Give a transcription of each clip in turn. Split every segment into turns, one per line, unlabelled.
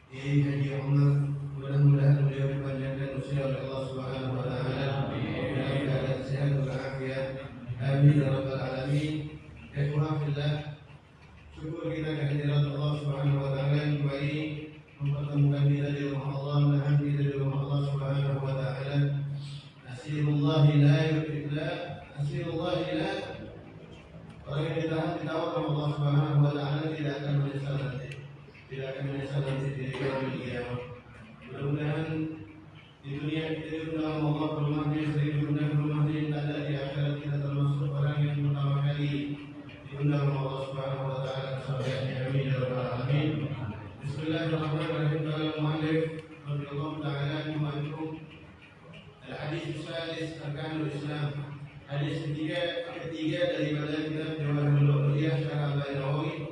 di Haji Umar. Mudah-mudahan beliau dipanjangkan usia oleh Allah Subhanahu wa taala dalam keadaan sehat walafiat. Amin ya rabbal alamin. Alhamdulillah, syukur kita kehadirat Allah Subhanahu wa taala yang kembali mempertemukan kita di rumah Allah, menahan kita di rumah Allah Subhanahu wa taala. Asirullah la yu'la, asirullah la. Orang yang ditahan ditawar oleh Allah Subhanahu wa taala tidak akan menyesal nanti. Tidak akan menyesal nanti di yaumil qiyamah. Mudah-mudahan di dunia kita diundang Allah berumahnya, sering diundang berumahnya yang tak ada di akhirat kita termasuk orang yang pertama kali diundang oleh Allah Subhanahu wa taala sampai amin ya rabbal alamin. Bismillahirrahmanirrahim. Qala al-mu'allif radhiyallahu ta'ala anhu al-hadits salis arkanul Islam. Hadis ketiga daripada kitab Jawahirul Ulumiyah syarah Al-Nawawi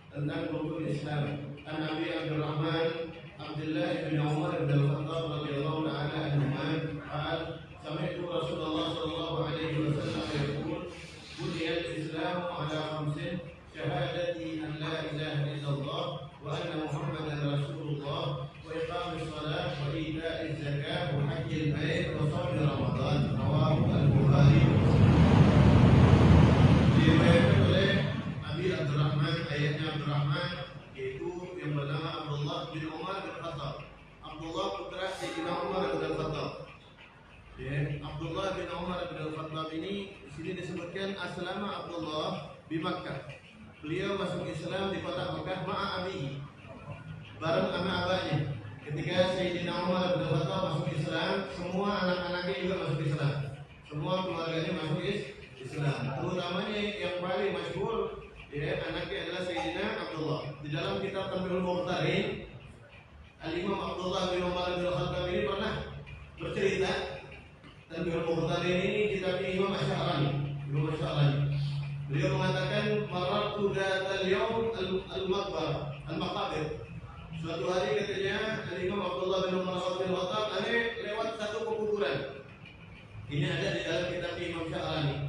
tentang rukun Islam. An Nabi Abdurrahman Abdullah bin Umar bin Al-Khattab radhiyallahu ta'ala anhuma qala sami'tu Rasulullah sallallahu alaihi wasallam yaqul buniyal Islam ala khamsin syahadati an la ilaha illallah wa anna Muhammadan Rasulullah wa iqamis shalah wa ita'iz zakah wa hajjil bait wa shaum Ramadan. Rawahu Al-Bukhari. Diriwayatkan oleh Abi Abdurrahman, ayahnya Abdurrahman, yaitu yang bernama Abdullah bin Umar bin Khattab. Abdullah putra Sayyidina Umar bin Khattab. Abdullah bin Umar bin Khattab ini di sini disebutkan aslama Abdullah di Makkah. Beliau masuk Islam di kota Makkah ma'a abihi, bareng sama abahnya. Ketika Sayyidina Umar bin Khattab masuk Islam, semua anak-anaknya juga masuk Islam. Semua keluarganya masuk Islam. Terutamanya yang paling masyhur anaknya adalah Sayyidina Abdullah. Di dalam kitab Tanbihul Muqtarin, Al-Imam Abdullah bin Umar bin Khattab ini pernah bercerita. Tanbihul Muqtarin ini kitabnya Imam Asy'arani. Imam Asy'arani. Beliau mengatakan marartu dzatal yaum al-maqabir. Suatu hari katanya Al-Imam Abdullah bin Umar bin Khattab lewat satu kuburan. Ini ada di dalam kitab Imam Asy'arani.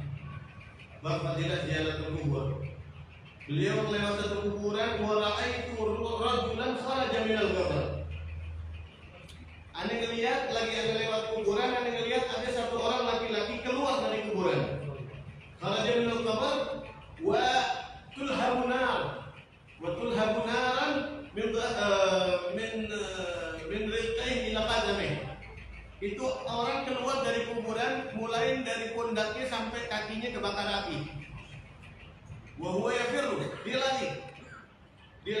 Bab Fadilah Ziyaratul Qubur. Beliau melewat satu kuburan, wa ra'aitu rajulan kharaja minal qabr. Ane ngelihat lagi ada lewat kuburan, ane ngelihat ada satu orang laki-laki keluar dari kuburan. Kharaja minal qabr wa tulhabu nar. Wa tulhabu naran min rizqihi ila qadamih. Itu orang keluar dari kuburan, mulai dari pundaknya sampai kakinya kebakar api. Wa huwa yafirru, dia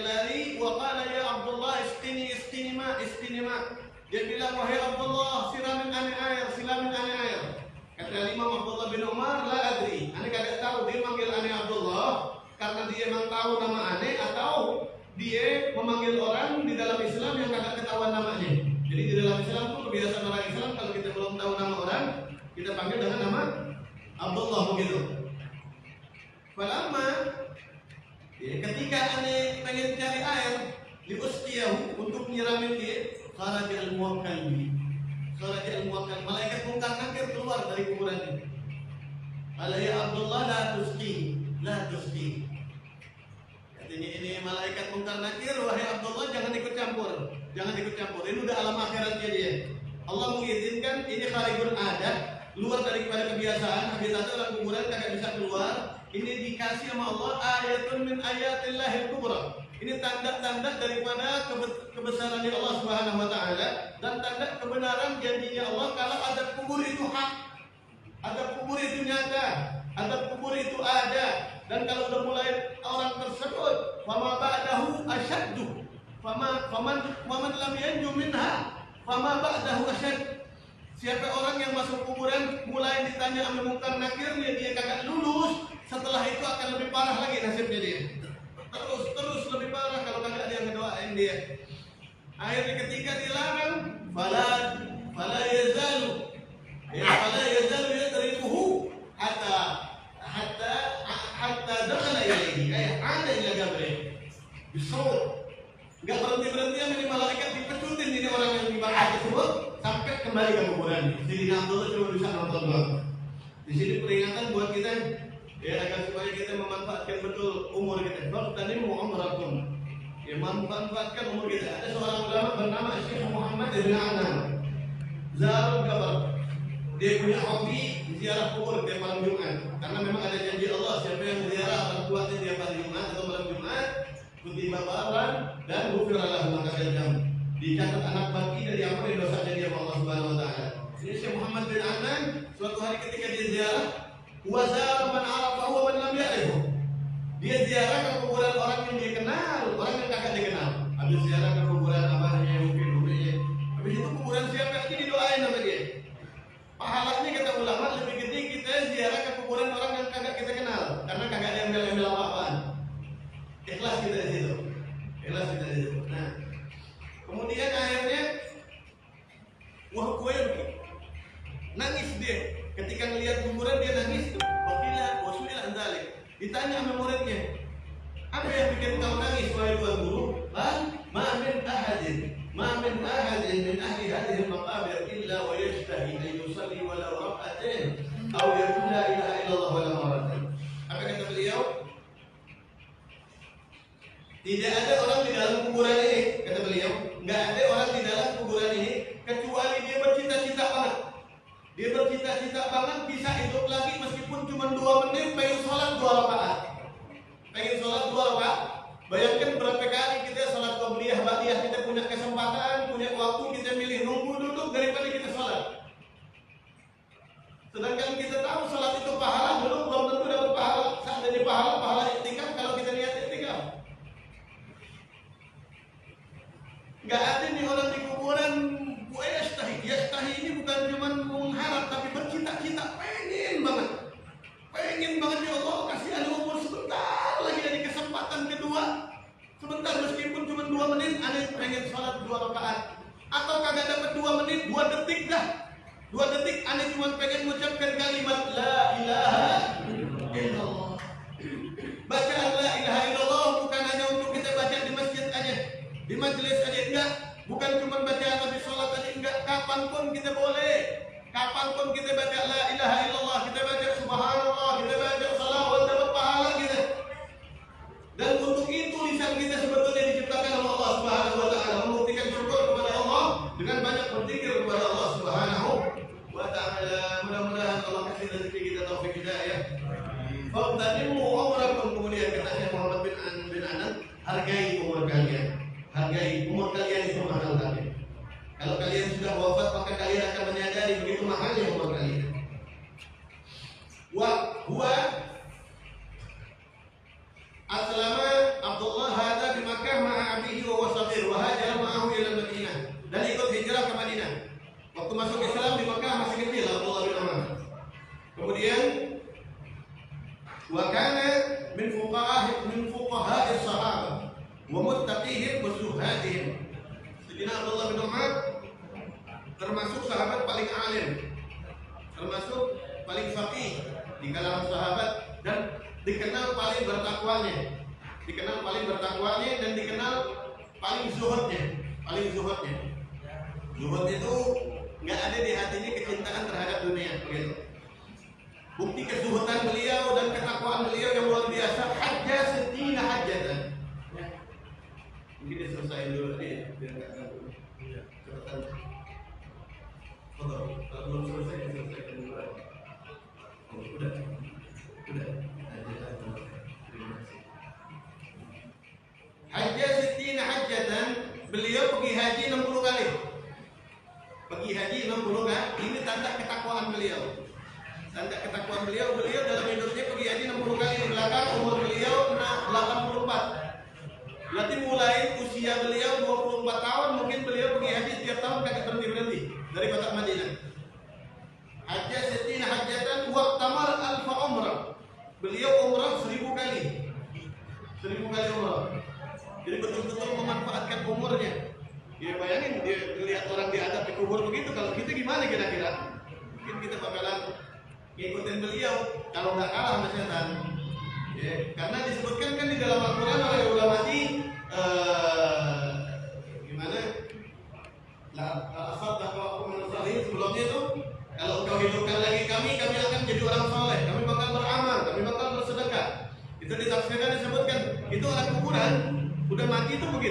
lari wa qala ya Abdullah istini ma. Dia bilang wahai Abdullah siramin ane air. Kata Imam Abdullah bin Umar la adri, ane kagak tahu dia manggil ane Abdullah karena dia memang tahu nama ane atau dia memanggil orang di dalam Islam yang kagak ketahuan namanya. Jadi di dalam Islam itu kebiasaan orang Islam kalau kita belum tahu nama orang, kita panggil dengan nama Abdullah begitu. Falamma ketika ane pengen cari air liusqiyahu untuk nyiramin dia, kharaja al-muwakkal malaikat mungkar nakir keluar dari kuburan ini. Qala ya Abdullah la tusqi. Katanya ini malaikat mungkar nakir, wahai Abdullah jangan ikut campur. Ini udah alam akhiratnya dia. Allah mengizinkan ini kharibun adat, luar daripada kebiasaan. Habis itu orang kuburan kagak bisa keluar. Ini dikasih sama Allah ayatun min ayatillahil kubra. Ini tanda-tanda daripada kebesarannya Allah Subhanahu wa taala dan tanda kebenaran janjinya Allah kalau azab kubur itu hak. Azab kubur itu nyata, azab kubur itu ada. Dan kalau sudah mulai orang tersebut fama ba'dahu asyaddu. Faman lam yanju minha fama ba'dahu asyad. Siapa orang yang masuk kuburan mulai ditanya sama mungkar nakirnya dia kagak lulus, setelah itu akan lebih parah lagi nasibnya dia. Terus lebih parah kalau kagak ada yang ngedoain dia. Akhirnya ketika dilarang fala yazalu yadribuhu hatta dakhala ilayhi ay ada ila gabri bisawt. Enggak berhenti sama ini malaikat dipecutin ini orang yang dibakar tersebut sampai kembali ke kuburan. Jadi Abdullah cuma bisa nonton doang. Di sini peringatan buat kita agar supaya kita memanfaatkan betul umur kita. Tanimu umrakum. Ya, manfaatkan umur kita. Ada seorang ulama bernama Syekh Muhammad bin Anan Zarul Gabar. Dia punya hobi ziarah kubur tiap malam Jumat. Karena memang ada janji Allah, siapa yang ziarah orang tuanya tiap hari Jumat atau malam Jumat, kutiba baran dan ghufirallahu ma taqaddam. Dicatat anak baki dari ampun dosanya dia Allah Subhanahu wa taala. Ini Syekh Muhammad bin Anan suatu hari ketika dia ziarah, wa zara man arafahu wa man lam ya'rifhu. Dia ziarah ke kuburan orang yang dia kenal, orang yang kagak dikenal. Habis ziarah ke kuburan abahnya, mungkin umurnya. Habis itu kuburan siapa ini didoain sama dia. Pahalanya kata ulama lebih gede kita ziarah ke kuburan orang yang kagak kita kenal, karena kagak ada yang embel-embel apa-apaan. Ikhlas kita di situ. Ikhlas kita di situ. Nah, kemudian akhirnya wah gue nangis dia. Ketika melihat kuburan dia nangis. Wasuila andalik. Ditanya sama muridnya, apa yang bikin kau nangis wahai tuan guru? Ma min ahadin min ahli hadhihi al-maqabir illa wa yashtahi an yusalli walau rak'atain aw yaqul la ilaha illallah walau marratan. Apa kata beliau? Tidak ada orang di dalam kuburan ini, kata beliau, enggak ada orang di dalam kuburan ini kecuali dia bercita-cita banget. Dia bercita-cita banget bisa hidup lagi meskipun cuma 2 menit, pengen sholat 2 rakaat. Pengen sholat 2 rakaat. Bayangkan berapa kali kita sholat qabliyah, ba'diyah, kita punya kesempatan, punya waktu, kita milih nunggu duduk daripada kita sholat. Sedangkan kita tahu sholat itu pahala, belum tentu dapat pahala. Seandainya pahala iktikaf kalau kita niat iktikaf. Gak ada nih orang di kuburan yastahi ini bukan cuma mengharap tapi bercita-cita pengen banget ya Allah kasih anu umur sebentar lagi dari kesempatan kedua, sebentar meskipun cuma 2 menit aneh pengen sholat 2 rakaat atau kagak dapat 2 menit 2 detik dah 2 detik aneh cuma pengen mengucapkan kalimat la ilaha illallah. Bacaan la ilaha illallah bukan hanya untuk kita baca di masjid aja, di majelis aja enggak, bukan cuma bacaan habis sholat aja enggak, kapanpun kita boleh, kapanpun kita baca la ilaha illallah, kita baca subhanallah, kita baca salawat, dapat pahala kita. Dan untuk itu lisan kita sebetulnya diciptakan oleh Allah Subhanahu wa taala, membuktikan syukur kepada Allah dengan banyak berzikir kepada Allah Subhanahu wa taala. Mudah-mudahan Allah kasih rezeki kita taufik hidayah. Fa'tanimu umrakum, kemudian kata Syekh Muhammad bin Anan, hargai umur kalian. Hargai umur kalian itu mahal kalian. Kalau kalian sudah wafat maka kalian akan menyadari begitu mahalnya umur kalian. Wa huwa aslama Abdullah hadza di Makkah ma'a abihi wa huwa shaghir wa hajara ma'ahu ila Madinah. Dan ikut hijrah ke Madinah. Waktu masuk Islam di Makkah masih kecil Abdullah bin Umar. Kemudian wa kana min fuqaha as-sahabah wa muttaqihim wa zuhadihim. Sayyidina Abdullah bin Umar termasuk sahabat paling alim, termasuk paling faqih di kalangan sahabat, dan dikenal paling bertakwanya, dan dikenal paling zuhudnya. Zuhud itu nggak ada di hatinya kecintaan terhadap dunia, begitu. Bukti kezuhudan beliau dan ketakwaan beliau yang luar biasa. Hajjah settina hajjatan. Mungkin diselesaikan dulu tadi ya, biar nggak ganggu. Cepetan. Foto. Kalau belum selesai diselesaikan dulu aja. Oh, udah. Hajjah settina hajjatan. Beliau pergi haji 60 kali. Ini tanda ketakwaan beliau. Beliau dalam hidupnya pergi haji 60 kali. Di belakang umur beliau 84. Berarti mulai usia beliau 24 tahun mungkin beliau pergi haji setiap tahun kagak berhenti dari kota Madinah. Hajjah settina hajjatan wa tamar alfa umrah. Beliau umrah 1000 kali. 1000 kali umrah. Jadi betul-betul memanfaatkan umurnya. Ya bayangin dia lihat orang diadab di kubur begitu, kalau kita gimana kira-kira? Mungkin kita bakalan ngikutin beliau kalau nggak kalah sama setan. Ya, karena disebutkan kan di dalam Al-Quran oleh ulama gimana? Sebelumnya itu kalau engkau hidupkan lagi kami akan jadi orang soleh, kami bakal beramal, kami bakal bersedekah. Itu ditafsirkan disebutkan itu orang kuburan udah mati itu begitu.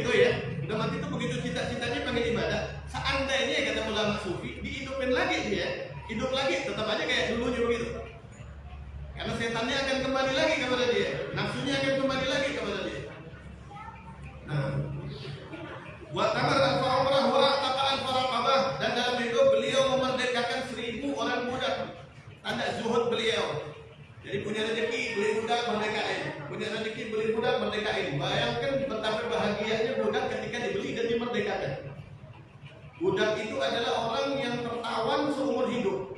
Udah mati itu begitu cita-citanya pengen ibadah. Seandainya kata ulama sufi dihidupin lagi dia, hidup lagi, tetap aja kayak dulunya begitu. Karena setannya akan kembali lagi kepada dia, nafsunya akan kembali lagi kepada dia. Nah, wa tamar al-farah wa ataqa al-faraqabah, dan dalam hidup beliau memerdekakan 1000 orang budak. Tanda zuhud beliau. Jadi punya rezeki beli budak merdekain, punya rezeki beli budak merdekain. Bayangkan betapa bahagianya budak ketika dibeli dan dimerdekakan. Budak itu adalah orang yang tertawan seumur hidup,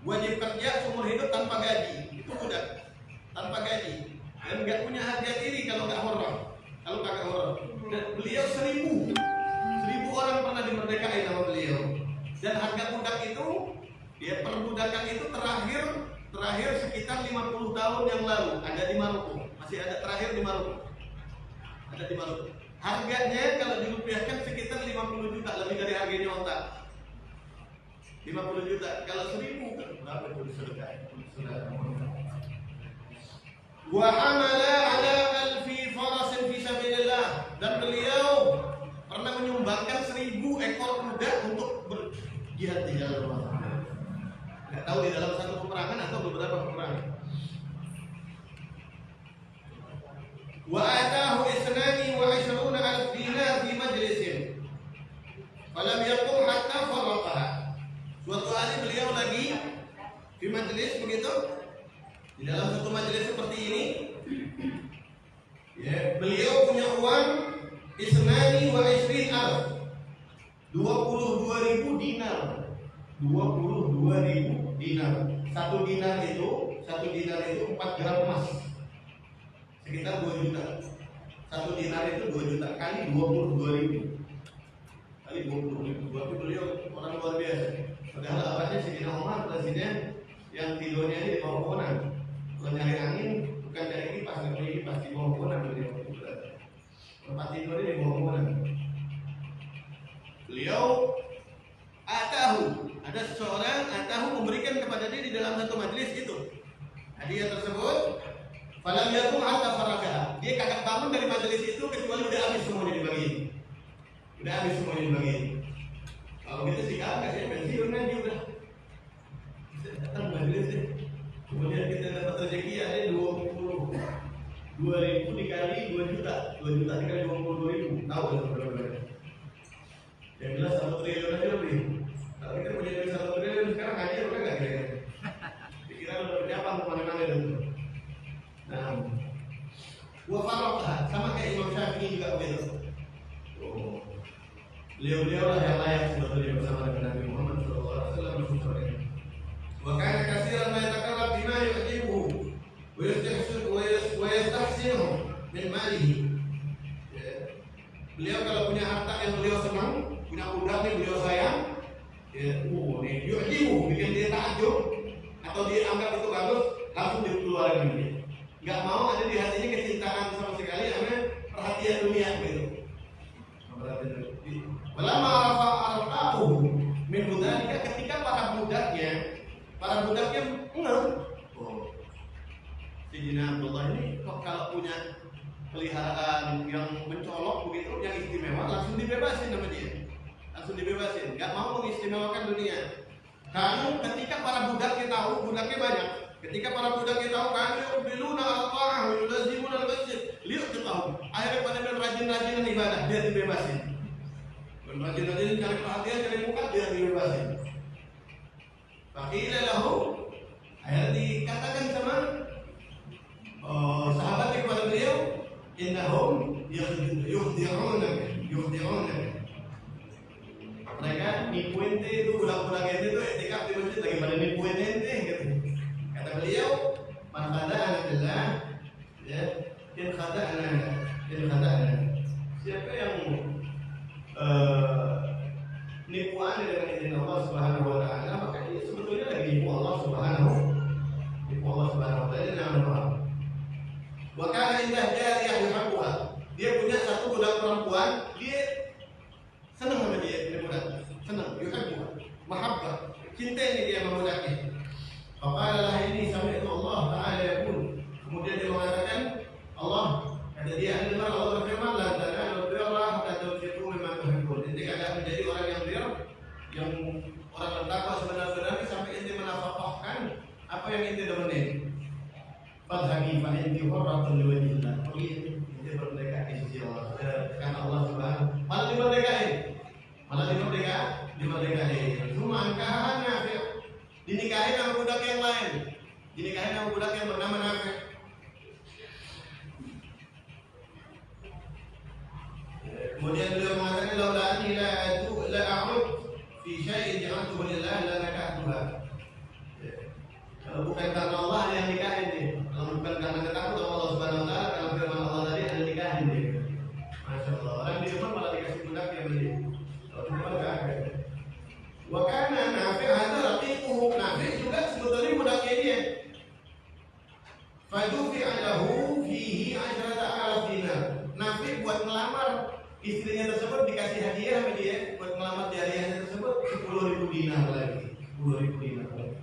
wajib kerja seumur hidup tanpa gaji. Itu budak tanpa gaji dan nggak punya harga diri kalau nggak horor, kalau kagak horor. Dan beliau 1000 orang pernah dimerdekain sama beliau. Dan harga budak itu, ya perbudakan itu terakhir sekitar 50 tahun yang lalu ada di Maroko, masih ada terakhir di Maroko, ada di Maroko. Harganya kalau dirupiahkan sekitar 50 juta, lebih dari harganya otak. 50 juta, kalau 1000 kan berapa itu sedekah? Wa hamala ala alfi farasin fi sabilillah, dan beliau pernah menyumbangkan 1000 ekor kuda untuk berjihad di jalan Allah. Nggak tahu di dalam satu peperangan atau beberapa peperangan. Wa atahu isnani wa 20 alf dinar fi majlisin falam yaqum hatta faraqaha. Suatu hari beliau lagi di majelis begitu, di dalam satu majelis seperti ini, ya, beliau punya uang isnani wa 20 alf, 22.000 dinar. 22.000 dinar. Satu dinar itu 4 gram emas, sekitar 2 juta. Satu dinar itu 2 juta kali 22.000 kali 20.000. Tapi beliau orang luar biasa. Padahal abadnya Sayyidina Umar presiden yang tidurnya ini di bawah pohon. Kalau nyari angin bukan dari kipas, dari kipas di bawah pohon beliau. Tempat tidurnya di bawah pohon. Beliau ada seseorang memberikan kepada dia di dalam satu majelis itu hadiah tersebut. Falam yakum hatta faraka. Dia kagak bangun dari majelis itu kecuali udah habis semuanya dibagiin. Udah habis semuanya dibagiin. Kalau gitu sih kagak, saya pensiun aja udah. Datang majelis deh. Kemudian kita dapat rezeki ada 22.000 dikali 2 juta. 2 juta dikali 22.000. Tahu kan berapa? Yang jelas 1 triliun aja lebih. Kalau kita punya duit 1 triliun sekarang aja udah nggak kira-kira. Pikiran udah berjapang kemana-mana itu. Nah, wa faraqah sama kayak Imam Syafi'i juga begitu. Beliau-beliau lah yang layak sebetulnya bersama dengan Nabi Muhammad SAW. Wa kana katsiran ma yatakarrab bima yu'jibuhu wa yastahsinu min malihi. Beliau kalau punya harta yang beliau senang, punya budak yang beliau sayang, nih yu'jibuhu, bikin dia takjub atau dia anggap itu bagus, langsung dikeluarkan dia. Nggak mau ada di hatinya kecintaan sama sekali sama perhatian dunia gitu. Lama arfa'u min budzalika, ketika para budaknya enggak. Sayyidina Abdullah ini kok kalau punya peliharaan yang mencolok begitu, yang istimewa, langsung dibebasin sama dia. Langsung dibebasin, nggak mau mengistimewakan dunia. Karena ketika para budaknya tahu, budaknya banyak. Ketika para budaknya tahu, kami yubiluna al-ta'ah wa yulazimuna al-masjid, lihat tahu. Akhirnya pada rajin-rajinan ibadah, dia dibebasin. Rajin-rajin cari perhatian, cari muka, dia dibebasin. Faqila lahu, akhirnya dikatakan sama sahabat kepada beliau, innahum yukhdi'una. Mereka nipu ente itu, budak-budak ente itu etikaf di masjid lagi pada nipu ente gitu. Kata beliau, man khada'ana billah, ya, in khada'ana. Siapa yang nipu anda dengan izin Allah Subhanahu wa taala, maka dia sebetulnya lagi nipu Allah Subhanahu wa taala dengan Allah. Wa kana indah jariyah yuhibbuha. Dia punya satu budak perempuan, dia senang sama dia, ini budak. Senang, yuhibbuha. Mahabbah. Cinta ini dia sama budaknya. Faqala ini sampai itu Allah Ta'ala yaqul. Kemudian dia mengatakan, Allah, kata dia, Allah berfirman, la tanalu birra hatta yang orang bertakwa sebenar-benarnya sampai ente menafkahkan apa yang ente demenin. Fadhhabi fa inti hurratun liwajhillah. Pergi ente merdeka di sisi Allah. Karena Allah Subhanahu malah dimerdekain. Cuma angkahan Nafi dinikahin sama budak yang lain. Dinikahin sama budak yang bernama Nafi. Kemudian beliau mengatakan laula anni la a'ud fi syai'in ja'altuhu lillah la nakahtuha. Kalau bukan karena Allah yang nikahin dia. Kalau bukan karena takut sama Allah Subhanahu wa taala, kalau firman Allah tadi ada nikahin dia. Masya Allah. Orang di rumah malah dikasih budak yang beli. Kalau di rumah enggak ada. Wa kana Nafi' hadza raqiquhu. Nafi' juga sebetulnya budaknya dia. Fadufi'a lahu fihi 10,000 dinar. Nafi' buat melamar istrinya tersebut dikasih hadiah sama dia buat melamar jariahnya tersebut 10.000 dinar lagi. 10.000 dinar lagi.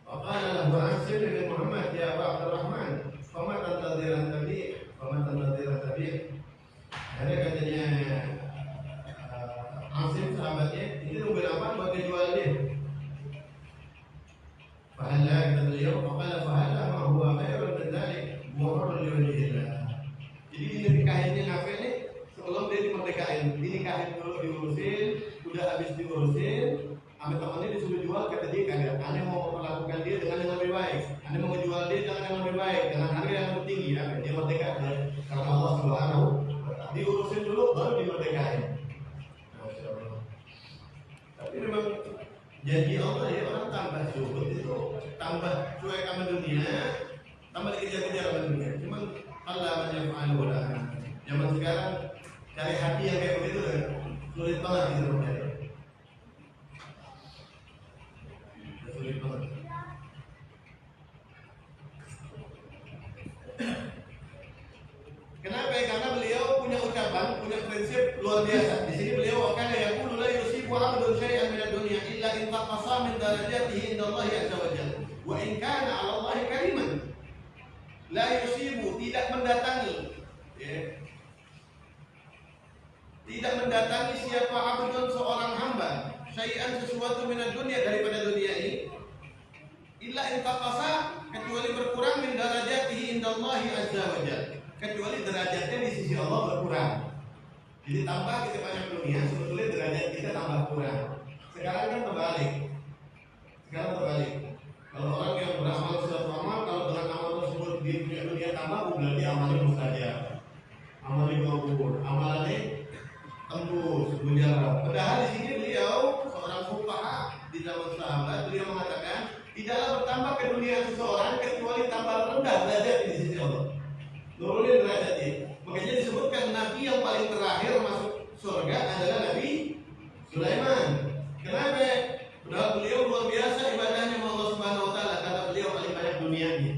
Waqala lahu Asim bin Muhammad ya Abu Abdurrahman, "Fama tantadiran tabi'?" Ada katanya Asim sahabatnya, ini nungguin apa buat dijual dia? Fahala kata beliau, faqala fahala ma huwa khairun min dzalik wa hurrun liwajhillah. Jadi dinikahinnya Nafi ini sebelum dia dimerdekain, dinikahin dulu diurusin, udah habis diurusin, sampai temannya disuruh jual, kata dia kagak. Ane mau melakukan dia dengan yang lebih baik, ane mau jual dia dengan yang lebih baik, dengan harga yang lebih tinggi. Dia merdeka karena Allah Subhanahu. Diurusin dulu baru dimerdekain. Masya Allah. Tapi memang janji Allah ya, orang tambah zuhud itu, tambah cuek sama dunia, tambah dikejar-kejar sama dunia. Cuman Allah menjadikan Allah. Zaman sekarang cari hati yang kayak begitu sulit banget gitu mencari. Sulit banget. Kenapa? Karena beliau punya ucapan, punya prinsip luar biasa. Di sini beliau akan yaqulu la yusibu 'abdun syai'an min ad-dunya illa in taqasa min darajatihi inda Allah azza wa jalla. Wa in kana 'ala Allah kariman. La yusibu, tidak mendatangi, ya. Tidak mendatangi siapa abdun seorang hamba syai'an sesuatu min ad-dunya daripada dunia ini illa in taqasa, kecuali berkurang min darajatihi inda Allah azza wa jalla. Kecuali derajatnya di sisi Allah berkurang. Jadi tambah kita banyak dunia, sebetulnya derajat kita tambah kurang. Sekarang kan terbalik. Kalau orang yang beramal suatu amal, kalau dengan amal tersebut dia punya dunia tambah, berarti amalnya mustajab, amalnya makbul, amalnya tembus, mujarab. Padahal di sini beliau seorang fuqaha di zaman sahabat, beliau mengatakan tidaklah bertambah ke dunia seseorang kecuali tambah rendah derajat di sisi Allah. Nurunin derajatnya. Makanya disebutkan Nabi yang paling terakhir masuk surga adalah Nabi Sulaiman. Kenapa? Padahal beliau luar biasa ibadahnya sama Allah Subhanahu wa taala, karena beliau paling banyak dunianya.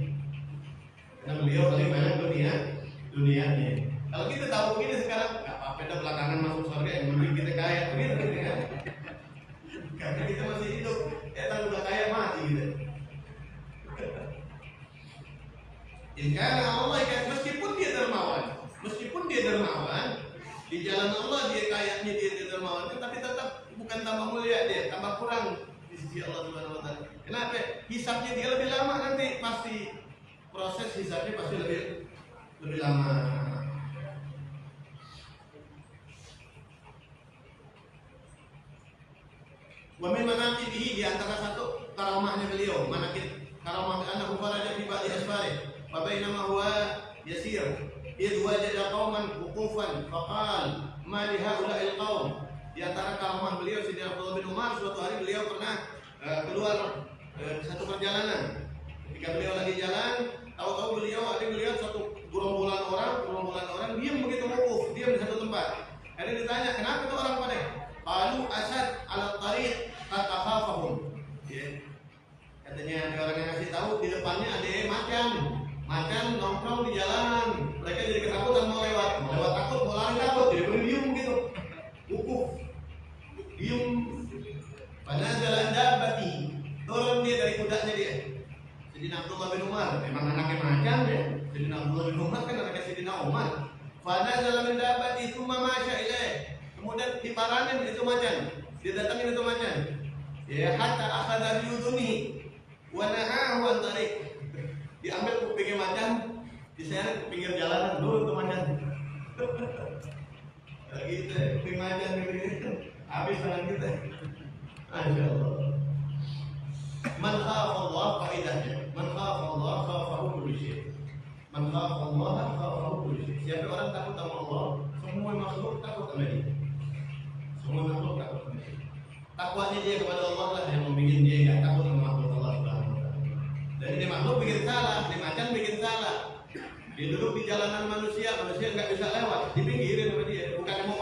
Dunianya. Kalau kita tahu begini sekarang, nggak apa-apa, dah belakangan masuk surga yang penting kita kaya, begitu kan? Karena kita masih hidup, kita udah kaya mati gitu. Karena Allah meskipun dia dermawan, di jalan Allah dia kayaknya dia dermawan, tapi tetap bukan tambah mulia dia, tambah kurang di sisi Allah Subhanahu wa taala. Kenapa? Hisabnya dia lebih lama nanti, pasti proses hisabnya pasti lebih lama. Wa min manaqibihi, di antara satu karamahnya beliau, karamah annahu faraja fi ba'di asfari. فبينما هو يسير إذ وجد قوما وقوفا فقال ما لهؤلاء القوم. Di antara karamah beliau Sayyidina Abdullah bin Umar, suatu hari beliau pernah keluar satu perjalanan. Ketika beliau lagi jalan, tahu-tahu beliau satu gerombolan orang diam begitu wukuf, diam di satu tempat. Akhirnya ditanya, kenapa tuh orang pada? Qalu asad ala tariq tatakhafahum. Katanya ada orang yang ngasih tahu di depannya ada macan nongkrong di jalan, mereka jadi ketakutan mau lewat takut, mau lari takut, jadi berdiam gitu, wukuf, diam. Pada jalan dabati, turun dia dari kudanya dia. Sayyidina Abdullah bin Umar, memang anaknya macan ya. Sayyidina Abdullah bin Umar kan anaknya Sayyidina Umar. Pada jalan dabati, thumma masya ilaih. Kemudian diparanin itu macan. Dia datangin itu macan. Ya hatta akhadha bi udhuni wa nahahu an tariq. Diambil kupingnya macan, diseret ke pinggir jalanan dulu tuh macan. Gitu, kuping macan gitu. Habis tangan kita. Masya Allah. Man khafa Allah faidahnya. Man khafa Allah khafahu kullu syai'. Man khafa Allah khafahu kullu syai'. Siapa orang takut sama Allah, semua makhluk takut sama dia. Semua makhluk takut sama dia. Takwanya dia kepada Allah lah yang membuat dia enggak takut sama makhluk Allah Subhanahu wa taala. Dan ini makhluk bikin salah, ini macan bikin salah. Dia duduk di jalanan manusia enggak bisa lewat, dipinggirin sama dia. Bukan mau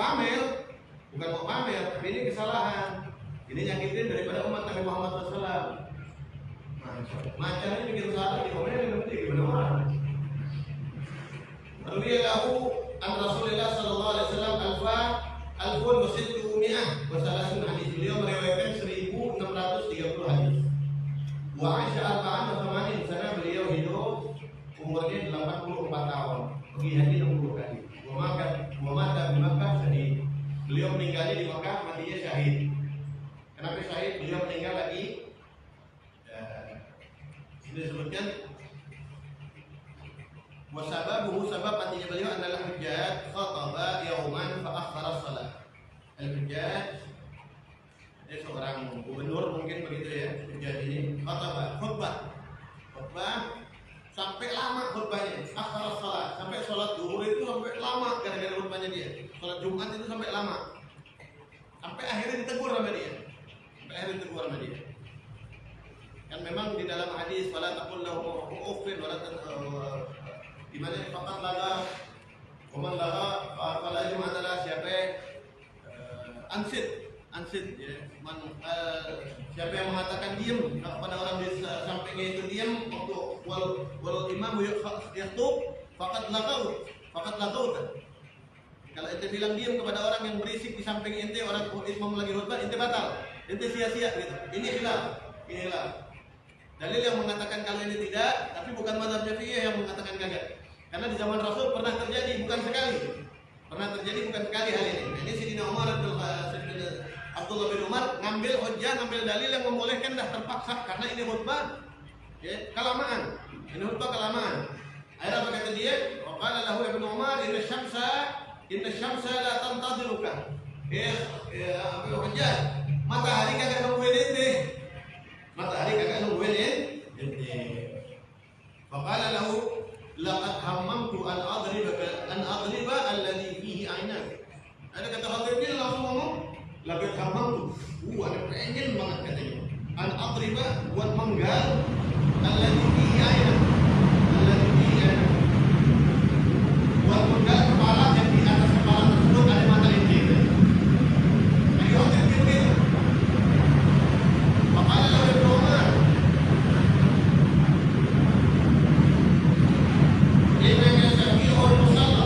pamer, tapi ini kesalahan. Ini nyakitin daripada umat Nabi Muhammad SAW. Macan ini bikin salah, diomelin sama dia gimana orang? Rawiyahu an Rasulullah sallallahu alaihi wasallam alfun wa sittumi'ah wa salasun hadis. Beliau meriwayatkan 1630 hadis. Wa Aisyah arba'an wa thamanin sana, beliau hidup umurnya 84 tahun. Pergi haji 60 kali. Wa mata di Makkah syahid. Beliau meninggalnya di Makkah, matinya syahid. Kenapa syahid? Beliau meninggal lagi. Ini disebutkan wasababuhu, sabab matinya beliau adalah hujjat khataba yauman fa akhara shalah. Al-hujjat ini seorang gubernur mungkin begitu ya. Hujjat ini khataba, khutbah sampai lama khutbahnya, akhara shalah, sampai sholat zuhur itu sampai lama gara-gara khutbahnya dia. Sholat Jumat itu sampai lama. Sampai akhirnya ditegur sama dia. Kan memang di dalam hadis wala taqul lahu uffin wala di mana faqat laga kuman laga fala adalah siapa ansit ya, siapa yang mengatakan diam kepada orang di sampingnya itu diam waktu wal imam yakhutub faqat lagau. Kalau ente bilang diam kepada orang yang berisik di samping ente, orang imam lagi khutbah, ente batal, ente sia-sia gitu. Ini hilaf. Dalil yang mengatakan kalau ini tidak, tapi bukan mazhab Syafi'iyah yang mengatakan kagak. Karena di zaman Rasul pernah terjadi bukan sekali hal ini. Ini Sayyidina Abdullah bin Umar ngambil hujjah, ngambil dalil yang membolehkan dah terpaksa karena ini khutbah ya, kelamaan. Akhirnya apa kata dia? Qala lahu Ibnu Umar inna syamsa la tantadiruka. Apa hujjah? Matahari kagak nungguin ente. Faqala lahu laqad hammamtu an adriba alladhi fihi aynak. Ada kata khatib dia langsung ngomong laqad hammamtu. Ada pengen banget katanya. An adriba buat menggal alladhi fihi aynak. Buat menggal kepala yang di atas kepala tersebut ada mata inti. Jadi khatib dia begitu. Faqala lahu Ibnu Umar innaka safihul musalla.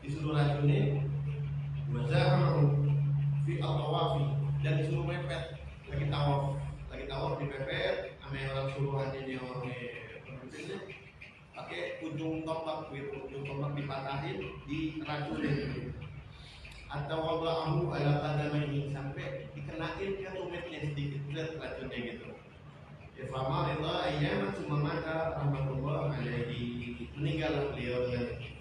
Disuruh racunin wazahamahu fi at-tawafi, dan disuruh mepet lagi tawaf dipepet sama orang suruhannya dia orang pemimpinnya pakai ujung tombak dipatahin, diracunin atau wada'ahu ala qadamaihi, sampai dikenain ke tumitnya sedikit racunnya gitu. Ya fama ridha ayyaman summa mata rahmatullah alaihi, meninggal beliau dengan.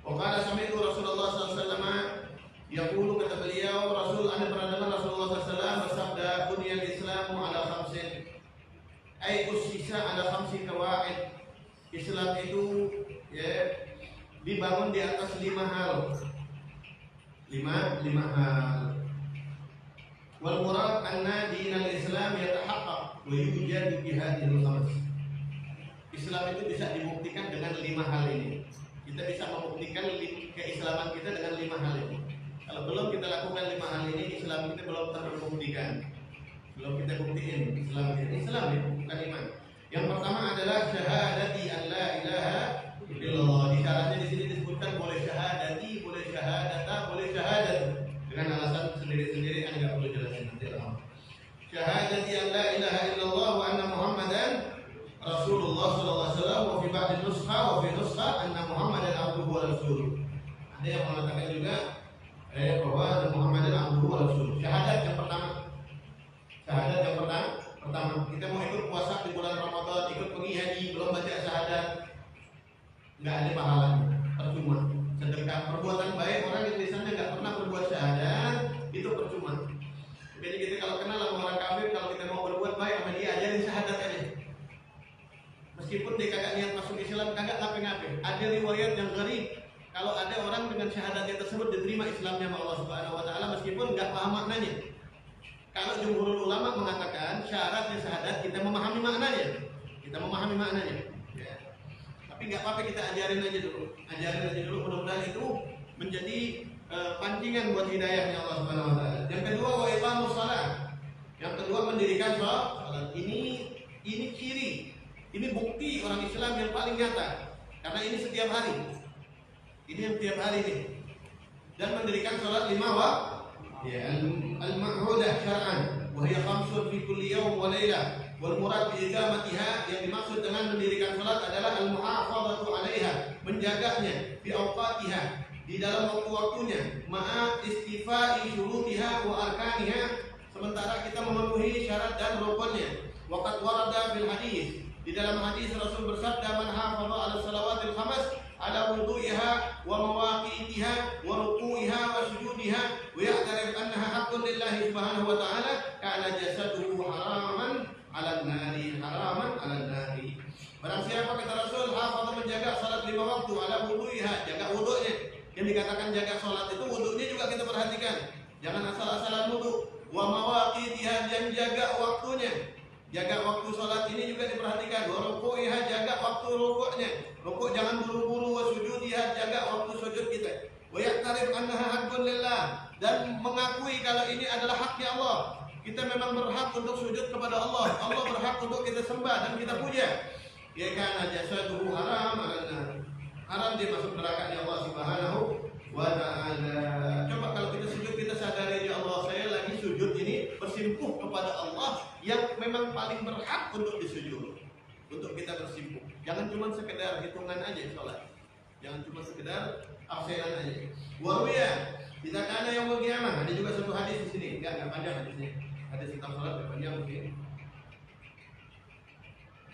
Waqala sami'tu Rasulullah sallallahu alaihi wasallam yaqulu, kata beliau Rasul, ana pernah dengar Rasulullah sallallahu alaihi wasallam bersabda, buniyal Islamu ala khamsin ay usisa ala khamsi qawaid. Islam itu ya dibangun di atas 5 hal. 5 hal. Wal murad anna dinal Islam yatahaqqaq wa yujadu bi hadhihi al-khams. Islam itu bisa dibuktikan dengan 5 hal ini. Kita bisa membuktikan keislaman kita dengan 5 hal ini. Kalau belum kita lakukan 5 hal ini, Islam kita belum terbuktikan. Belum kita buktiin Islam ini. Islam itu bukan iman. Yang pertama adalah syahadati an la ilaha illallah. Di syaratnya di sini disebutkan boleh syahadati, boleh syahadata, boleh syahadat. Dengan alasan sendiri-sendiri Anda nggak perlu jelasin nanti lah. Syahadati an la ilaha illallah wa anna Muhammadan Rasulullah sallallahu alaihi wasallam wa fi ba'd nuskha wa fi nuskha anna Muhammadan abduhu wa rasuluh. Ada yang mengatakan juga bahwa Muhammadan abduhu wa rasuluh. Syahadat yang pertama. Syahadat yang pertama kita mau ikut puasa di bulan Ramadan, ikut pergi haji, belum baca syahadat, nggak ada pahalanya, percuma. Sedekah perbuatan baik orang yang misalnya nggak pernah berbuat syahadat itu percuma. Jadi kita kalau kenal sama orang kafir, kalau kita mau berbuat baik sama dia ajarin syahadat aja. Meskipun dia kagak niat masuk Islam, kagak ngapain-ngapain. Ada riwayat yang gharib, kalau ada orang dengan syahadatnya tersebut diterima Islamnya sama Allah Subhanahu wa taala meskipun nggak paham maknanya. Kalau jumhurul ulama mengatakan syaratnya syahadat kita memahami maknanya. Kita memahami maknanya. Ya. Tapi nggak apa-apa kita ajarin aja dulu. Ajarin aja dulu, mudah-mudahan itu menjadi pancingan buat hidayahnya Allah Subhanahu wa taala. Yang kedua wa iqamus shalah. Yang kedua mendirikan salat. Ini ciri. Ini bukti orang Islam yang paling nyata. Karena ini setiap hari. Ini yang setiap hari nih. Dan mendirikan salat 5 waktu. Ya, al-ma'hudah syar'an wa hiya khamsun fi kulli yawm wa lailah wal murad bi iqamatiha, yang dimaksud dengan mendirikan salat adalah al-muhafazatu 'alaiha, menjaganya, fi awqatiha, di dalam waktu-waktunya, ma'a istifa'i syurutiha wa arkaniha, sementara kita memenuhi syarat dan rukunnya. Waqad warada fil hadis, di dalam hadis Rasul bersabda, man hafaza 'ala salawatil khamas ala wudu'iha wa mawaqitiha wa ruku'iha wa sujudiha wa ya'tarif annaha haqqun lillahi subhanahu wa ta'ala kana jasaduhu haraman 'ala nari. Barang siapa, kata Rasul, hafaz menjaga salat 5 waktu ala wudu'iha, jaga wudunya. Yang dikatakan jaga salat itu wudunya juga kita perhatikan. Jangan asal-asalan wudu. Wa mawaqitiha, dan jaga waktunya. Jaga waktu sholat ini juga diperhatikan. Wa ruku'iha, jaga waktu rukuknya. Rukuk jangan buru-buru. Wa sujudiha, jaga waktu sujud kita. Wa ya'tarif annaha haqqun lillah, dan mengakui kalau ini adalah haknya Allah. Kita memang berhak untuk sujud kepada Allah. Allah berhak untuk kita sembah dan kita puja. Ya kana jasaduhu haram 'alan. Haram dia masuk neraka Allah Subhanahu wa ta'ala. Coba kalau kita sujud, kita sadari, ya Allah, saya lagi sujud ini bersimpuh kepada Allah yang memang paling berhak untuk disujud, untuk kita bersimpuh. Jangan cuma sekedar hitungan aja sholat, jangan cuma sekedar aksean aja. Waruya kita kana yang qiyamah, ada juga satu hadis di sini, enggak panjang hadisnya. Hadis tentang sholat enggak panjang mungkin.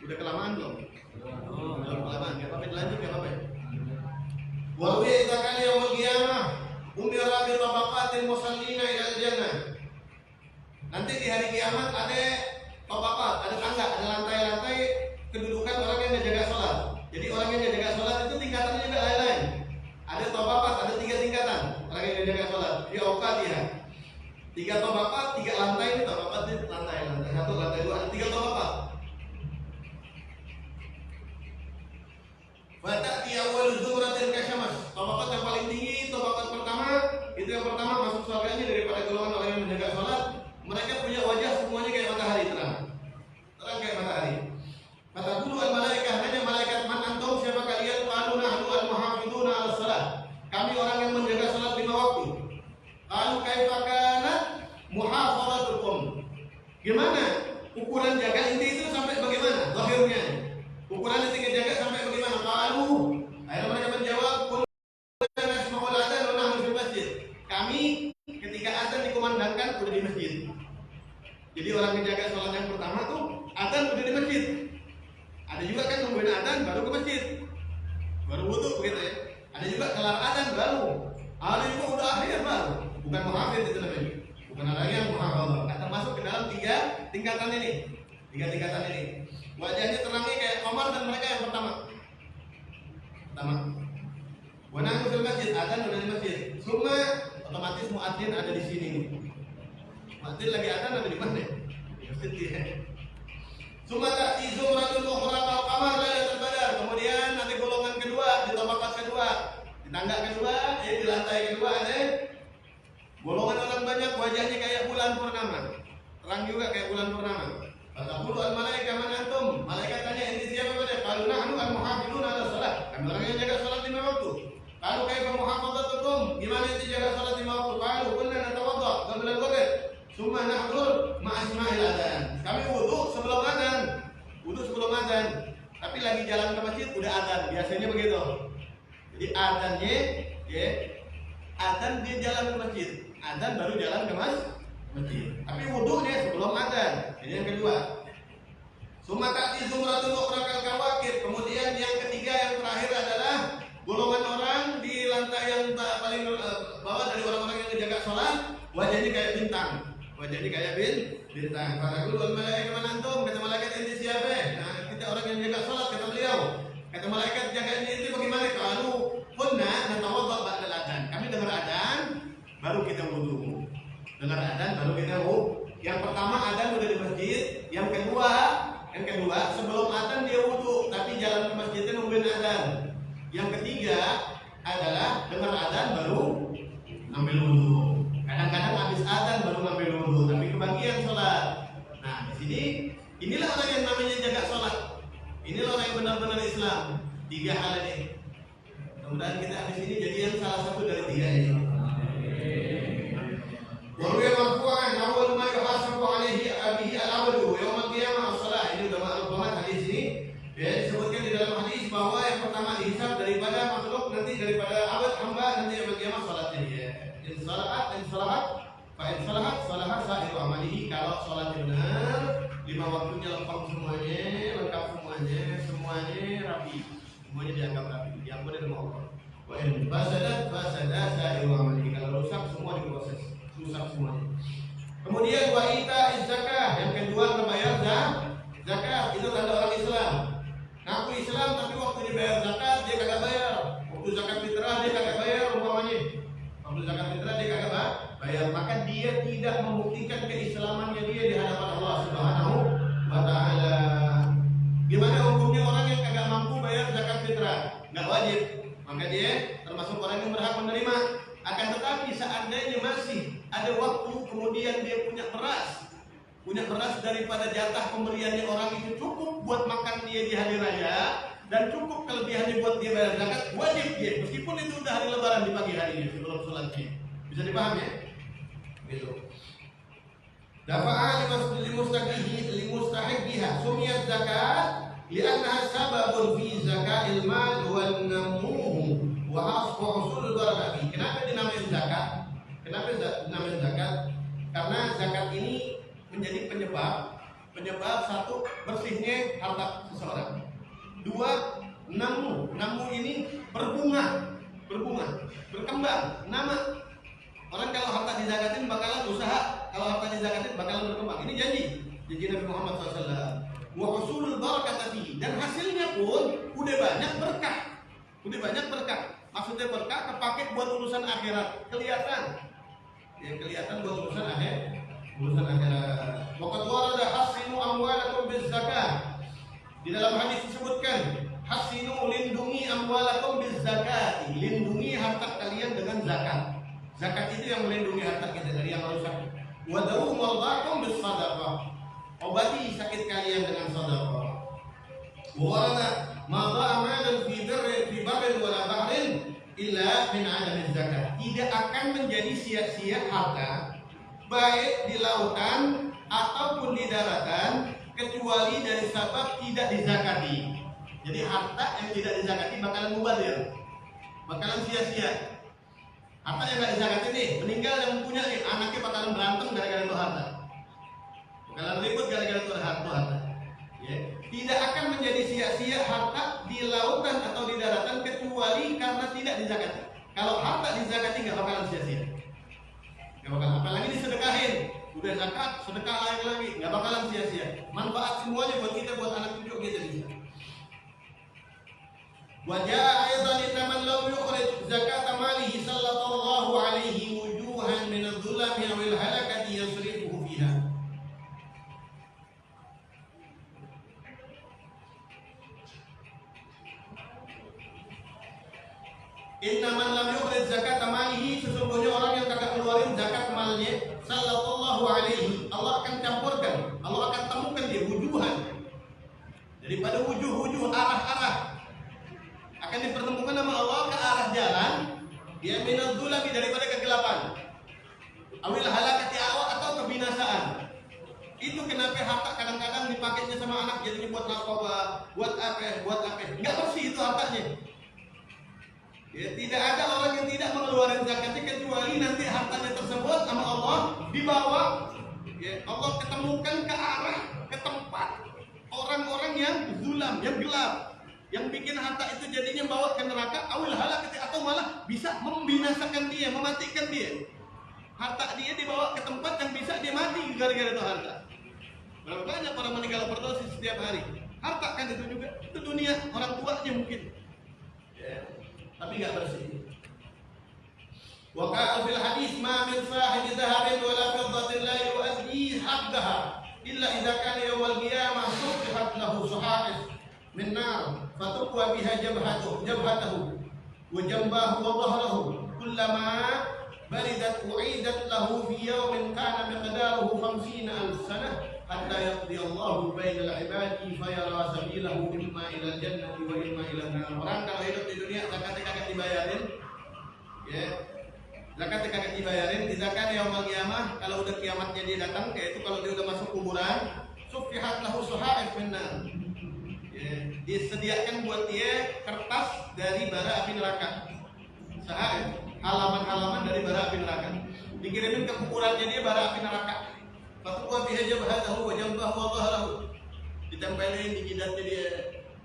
Udah kelamaan belum? Belum kelamaan, enggak apa-apa, dilanjut enggak apa-apa. Waruya kita kana yang qiyamah umira bi tabaqatil musallina ila al-jannah. Nanti di hari kiamat ada tabaqat, ada tangga, ada lantai-lantai kedudukan orang yang menjaga sholat. Jadi orang yang menjaga sholat itu tingkatannya juga lain-lain. Ada tabaqat, ada 3 tingkatan orang yang menjaga sholat. Di awqatiha. 3 tabaqat, 3 lantai, ini tabaqat itu lantai 1, lantai 2, ada 3 tabaqat. Fatati awal zumratil kasyamas. Tabaqat yang paling tinggi, tabaqat pertama, itu yang pertama masuk surganya daripada golongan orang yang menjaga sholat. Mereka punya wajah semuanya kayak matahari, terang kayak matahari. Kata guru al-malaikah, hanya malaikat, man antum, siapa kalian? Qalu nahnu al-muhafiduna al-salat, kami orang yang menjaga salat 5 waktu. Qalu kaifa kanat muhafadzatukum, gimana ukuran jaga inti itu sampai bagaimana zahirnya? Ukuran inti jaga sampai bagaimana? Qalu, akhirnya mereka menjawab, kunna nasma'ul adzan wa nahnu fil masjid, kami ketika adzan dikumandangkan udah di masjid. Jadi orang menjaga sholat yang pertama tuh adzan udah di masjid. Ada juga kan nungguin adzan baru ke masjid, baru wudu begitu ya. Ada juga kelar adzan baru. Ada juga udah akhir baru. Bukan muhafid itu namanya. Bukan orang yang muhafadzah. Nah, termasuk ke dalam 3 tingkatan ini. 3 tingkatan ini. Wajahnya terangnya kayak Omar dan mereka yang pertama. Wa nahnu fil masjid, adzan udah di masjid. Summa otomatis muadzin ada di sini nih. Muadzin lagi adzan ada di mana? Di masjid dia. Summa ta'ti zumratun ukhra kal qamar lailatul badar. Kemudian nanti golongan kedua di tabaqat kedua, di tangga kedua, di lantai kedua ada golongan orang banyak wajahnya kayak bulan purnama. Terang juga kayak bulan purnama. Fataqulu al malaika man antum? Malaikat tanya, ini siapa pada? Qalu nahnu al muhafizun ala salat. Kami orang yang jaga salat 5 waktu. Kalau kaifa muhafazatukum? Gimana itu jaga salat 5 waktu? Qalu kunna natawadda qabla al-ghusl, tsumma nahdur ma'a isma'il adzan. Kami wudu sebelum adzan. Wudu sebelum adzan. Tapi lagi jalan ke masjid udah adzan. Biasanya begitu. Jadi adzannya ya adzan dia jalan ke masjid. Adzan baru jalan ke masjid. Tapi wudunya sebelum adzan. Ini yang kedua. Tsumma ta'ti zumratun ukhra kal kawakib. Kemudian yang ketiga yang terakhir adalah golongan orang di lantai yang paling bawah dari orang-orang yang menjaga sholat, wajahnya kayak bintang. Wajahnya kayak bintang. Fataqulu malaika man antum? Kata malaikat, ini siapa? Nah, kita orang yang menjaga sholat, kata beliau. Kata malaikat, jagaannya itu bagaimana? Kalau kunna natawadda ba'dal adzan. Kami dengar adzan baru kita wudu. Dengar adzan baru kita wudu. Yang pertama adzan udah di masjid, yang kedua sebelum adzan dia wudu, tapi jalan ke masjidnya nungguin adzan. Yang ketiga adalah dengar adzan baru ngambil wudu. Kadang-kadang habis adzan baru ngambil wudu, tapi kebagian sholat. Nah, di sini inilah orang yang namanya jaga sholat. Inilah orang yang benar-benar Islam. 3 hal ini. Mudah-mudahan kita habis ini jadi yang salah satu dari 3 ini. Baru yang marfu'an awal ma yuhasabu alaihi abihi al-abdu yaumul qiyamah as-shalah. Ini udah ma'ruf banget hadis ini. Ya, disebutkan di dalam hadis bahwa yang pertama dihisab daripada makhluk, nanti daripada abad hamba, nanti yaumul qiyamah salatnya dia. In salahat sa'iru amalihi. Kalau salatnya benar, 5 waktunya lengkap semuanya rapi. Semuanya dianggap rapi, diampuni oleh Allah. Wa in fasadat sa'iru amalihi. Kalau rusak semua diproses. Rusak semuanya. Kemudian wa ita zakah, yang kedua membayar zakat. Itu tanda orang Islam. Ngaku Islam tapi waktu dibayar zakat dia kagak bayar. Waktu zakat fitrah dia kagak bayar umpamanya. Waktu zakat fitrah dia kagak bayar, maka dia tidak membuktikan keislamannya dia di hadapan Allah Subhanahu wa taala. Gimana hukumnya orang yang kagak mampu bayar zakat fitrah? Enggak wajib. Maka dia termasuk orang yang berhak menerima. Akan tetapi seandainya masih ada waktu, kemudian dia punya beras daripada jatah pemberiannya orang itu cukup buat makan dia di hari raya dan cukup kelebihannya buat dia bayar zakat, wajib dia, meskipun itu udah hari lebaran di pagi harinya sebelum sholatnya. Bisa dipahami ya? Gitu. Dafa'a limustahiqiha sumiyat zakat li'annaha sababun fi zakatil mal wan namuh wa husul barakati. Kenapa dinamain zakat? Kenapa dinamain zakat? Karena zakat ini menjadi penyebab satu, bersihnya harta seseorang. 2, namu ini berbunga, berkembang. Nama orang kalau harta dizakatin bakalan usaha, kalau harta dizakatin bakalan berkembang. Ini janji Nabi Muhammad SAW. Wa husulul barakati, dan hasilnya pun udah banyak berkah. Maksudnya berkah kepake buat urusan akhirat, kelihatan buat urusan akhirat. Waqad warada hasinu amwalakum bizzakah. Di dalam hadis disebutkan hasinu, lindungi amwalakum bizzakah, lindungi harta kalian dengan zakat. Zakat itu yang melindungi harta kita dari yang rusak. Wa dawu mardakum bisadaqah, obati sakit kalian dengan sedekah. Warada madha amalan fi barrin wala bahrin illa min adami zakat. Tidak akan menjadi sia-sia harta baik di lautan ataupun di daratan kecuali dari sebab tidak dizakati. Jadi harta yang tidak dizakati bakalan mubazir, bakalan sia-sia. Harta yang nggak dizakati nih, meninggal yang punya nih, anaknya bakalan berantem gara-gara itu harta, bakalan ribut gara-gara itu harta. Ya. Tidak akan menjadi sia-sia harta di lautan atau di daratan kecuali karena tidak dizakati. Kalau harta dizakati nggak bakalan sia-sia. Gak bakalan, apalagi disedekahin, udah zakat, sedekah lagi, gak bakalan sia-sia. Manfaat semuanya buat kita, buat anak cucu kita bisa. Wajah ayat tadi taman lau yukhrij Inna man lam yukhrij zakat malihi, sesungguhnya orang yang kagak keluarin zakat malnya, sallallahu alaihi, Allah akan campurkan, Allah akan temukan dia wujuhan. Daripada wujuh-wujuh, arah-arah akan dipertemukan sama Allah ke arah jalan, dia minal dzulami, daripada kegelapan. Awil halakati atau kebinasaan. Itu kenapa harta kadang-kadang dipakainya sama anak jadinya buat narkoba, buat apa, nggak bersih itu hartanya. Ya, tidak ada orang yang tidak mengeluarkan zakatnya kecuali nanti hartanya tersebut sama Allah dibawa, ya, Allah ketemukan ke arah, ke tempat orang-orang yang zulam, yang gelap, yang bikin harta itu jadinya bawa ke neraka, awil halakati, atau malah bisa membinasakan dia, mematikan dia. Harta dia dibawa ke tempat yang bisa dia mati gara-gara itu harta. Berapa banyak orang meninggal overdosis setiap hari? Harta kan itu juga, itu dunia orang tuanya mungkin, ya, tapi nggak bersih. Wa qala fil hadis ma min sahibi dhahabin wala fiddatin la yu'addi haqqaha illa idza kana yawmal qiyamah sufihat lahu suhafis min nar fatuqwa biha jabhatahu wa jambahu wa dhahrahu kullama baridat u'idat lahu fi yawmin kana miqdaruhu 50,000 sanah hatta yaqdi Allahu bainal ibadi fayara sabilahu imma ila jannati wa imma ila nar. Orang kalau hidup di dunia zakatnya kagak dibayarin, ya, zakatnya kagak dibayarin, dizakat yaumul qiyamah, kalau udah kiamatnya dia datang, kayak itu kalau dia udah masuk kuburan, sufihat lahu suhaif min nar, ya, disediakan buat dia kertas dari bara api neraka, sahaif, halaman-halaman dari bara api neraka, dikirimin ke kuburannya dia bara api neraka. Fatwa biha jabhatahu wa jambahu wa dhahrahu, ditempelin di jidatnya dia,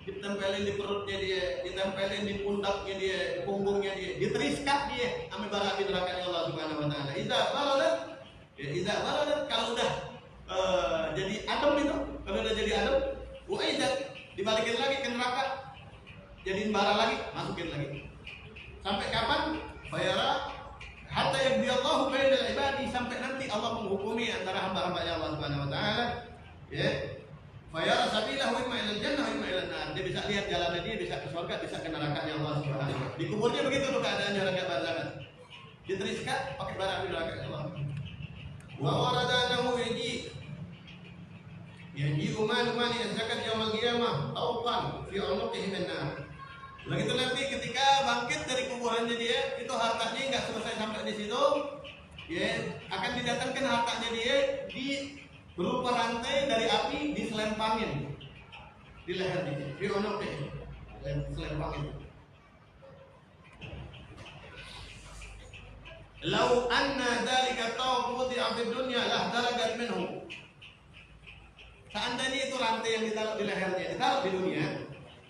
ditempelin di perutnya dia, ditempelin di pundaknya dia, di punggungnya dia, diteriskat dia sama bara api neraka Allah Subhanahu wa taala. Idza baradat, kalau udah jadi adem itu, kalau udah jadi adem, uidat, dibalikin lagi ke neraka, jadiin bara lagi, masukin lagi. Sampai kapan? Fayara hatta yaqdi Allahu bainal ibadi, sampai nanti Allah menghukumi antara hamba-hambanya Allah Subhanahu wa taala, ya. Fayara sabilahu imma ilal jannah wa imma ilan nar. Dia bisa lihat jalannya, dia bisa ke surga, bisa ke nerakanya Allah Subhanahu wa taala. Di kuburnya begitu tuh keadaannya orang kafir banget. Diteriskat pakai bara api neraka Allah. Wa warada annahu yaji uman zakat yaumil qiyamah tauqan fi unuqihi min nar. Begitu nanti ketika bangkit dari kuburannya dia, itu hartanya nggak selesai sampai di situ, ya, akan didatangkan hartanya dia di berupa rantai dari api, diselempangin di lehernya, di onoke, selempangin. Lau anna dzalika tawqudi fid dunya lah daragat minhu. Seandainya itu rantai yang ditaruh di lehernya, ditaruh di dunia,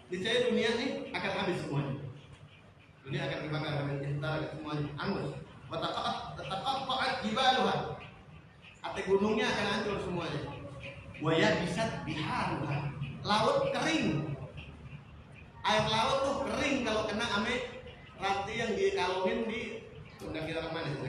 niscaya dunia ini akan habis semuanya. Dunia akan dibakar habis, ditaruh semuanya, angus. Wataqatta'at jibaluha. Ate gunungnya akan hancur semuanya. Wa yabisat biharuha. Laut kering. Air laut tuh kering kalau kena ame rantai yang dikalungin di undang kita mana itu.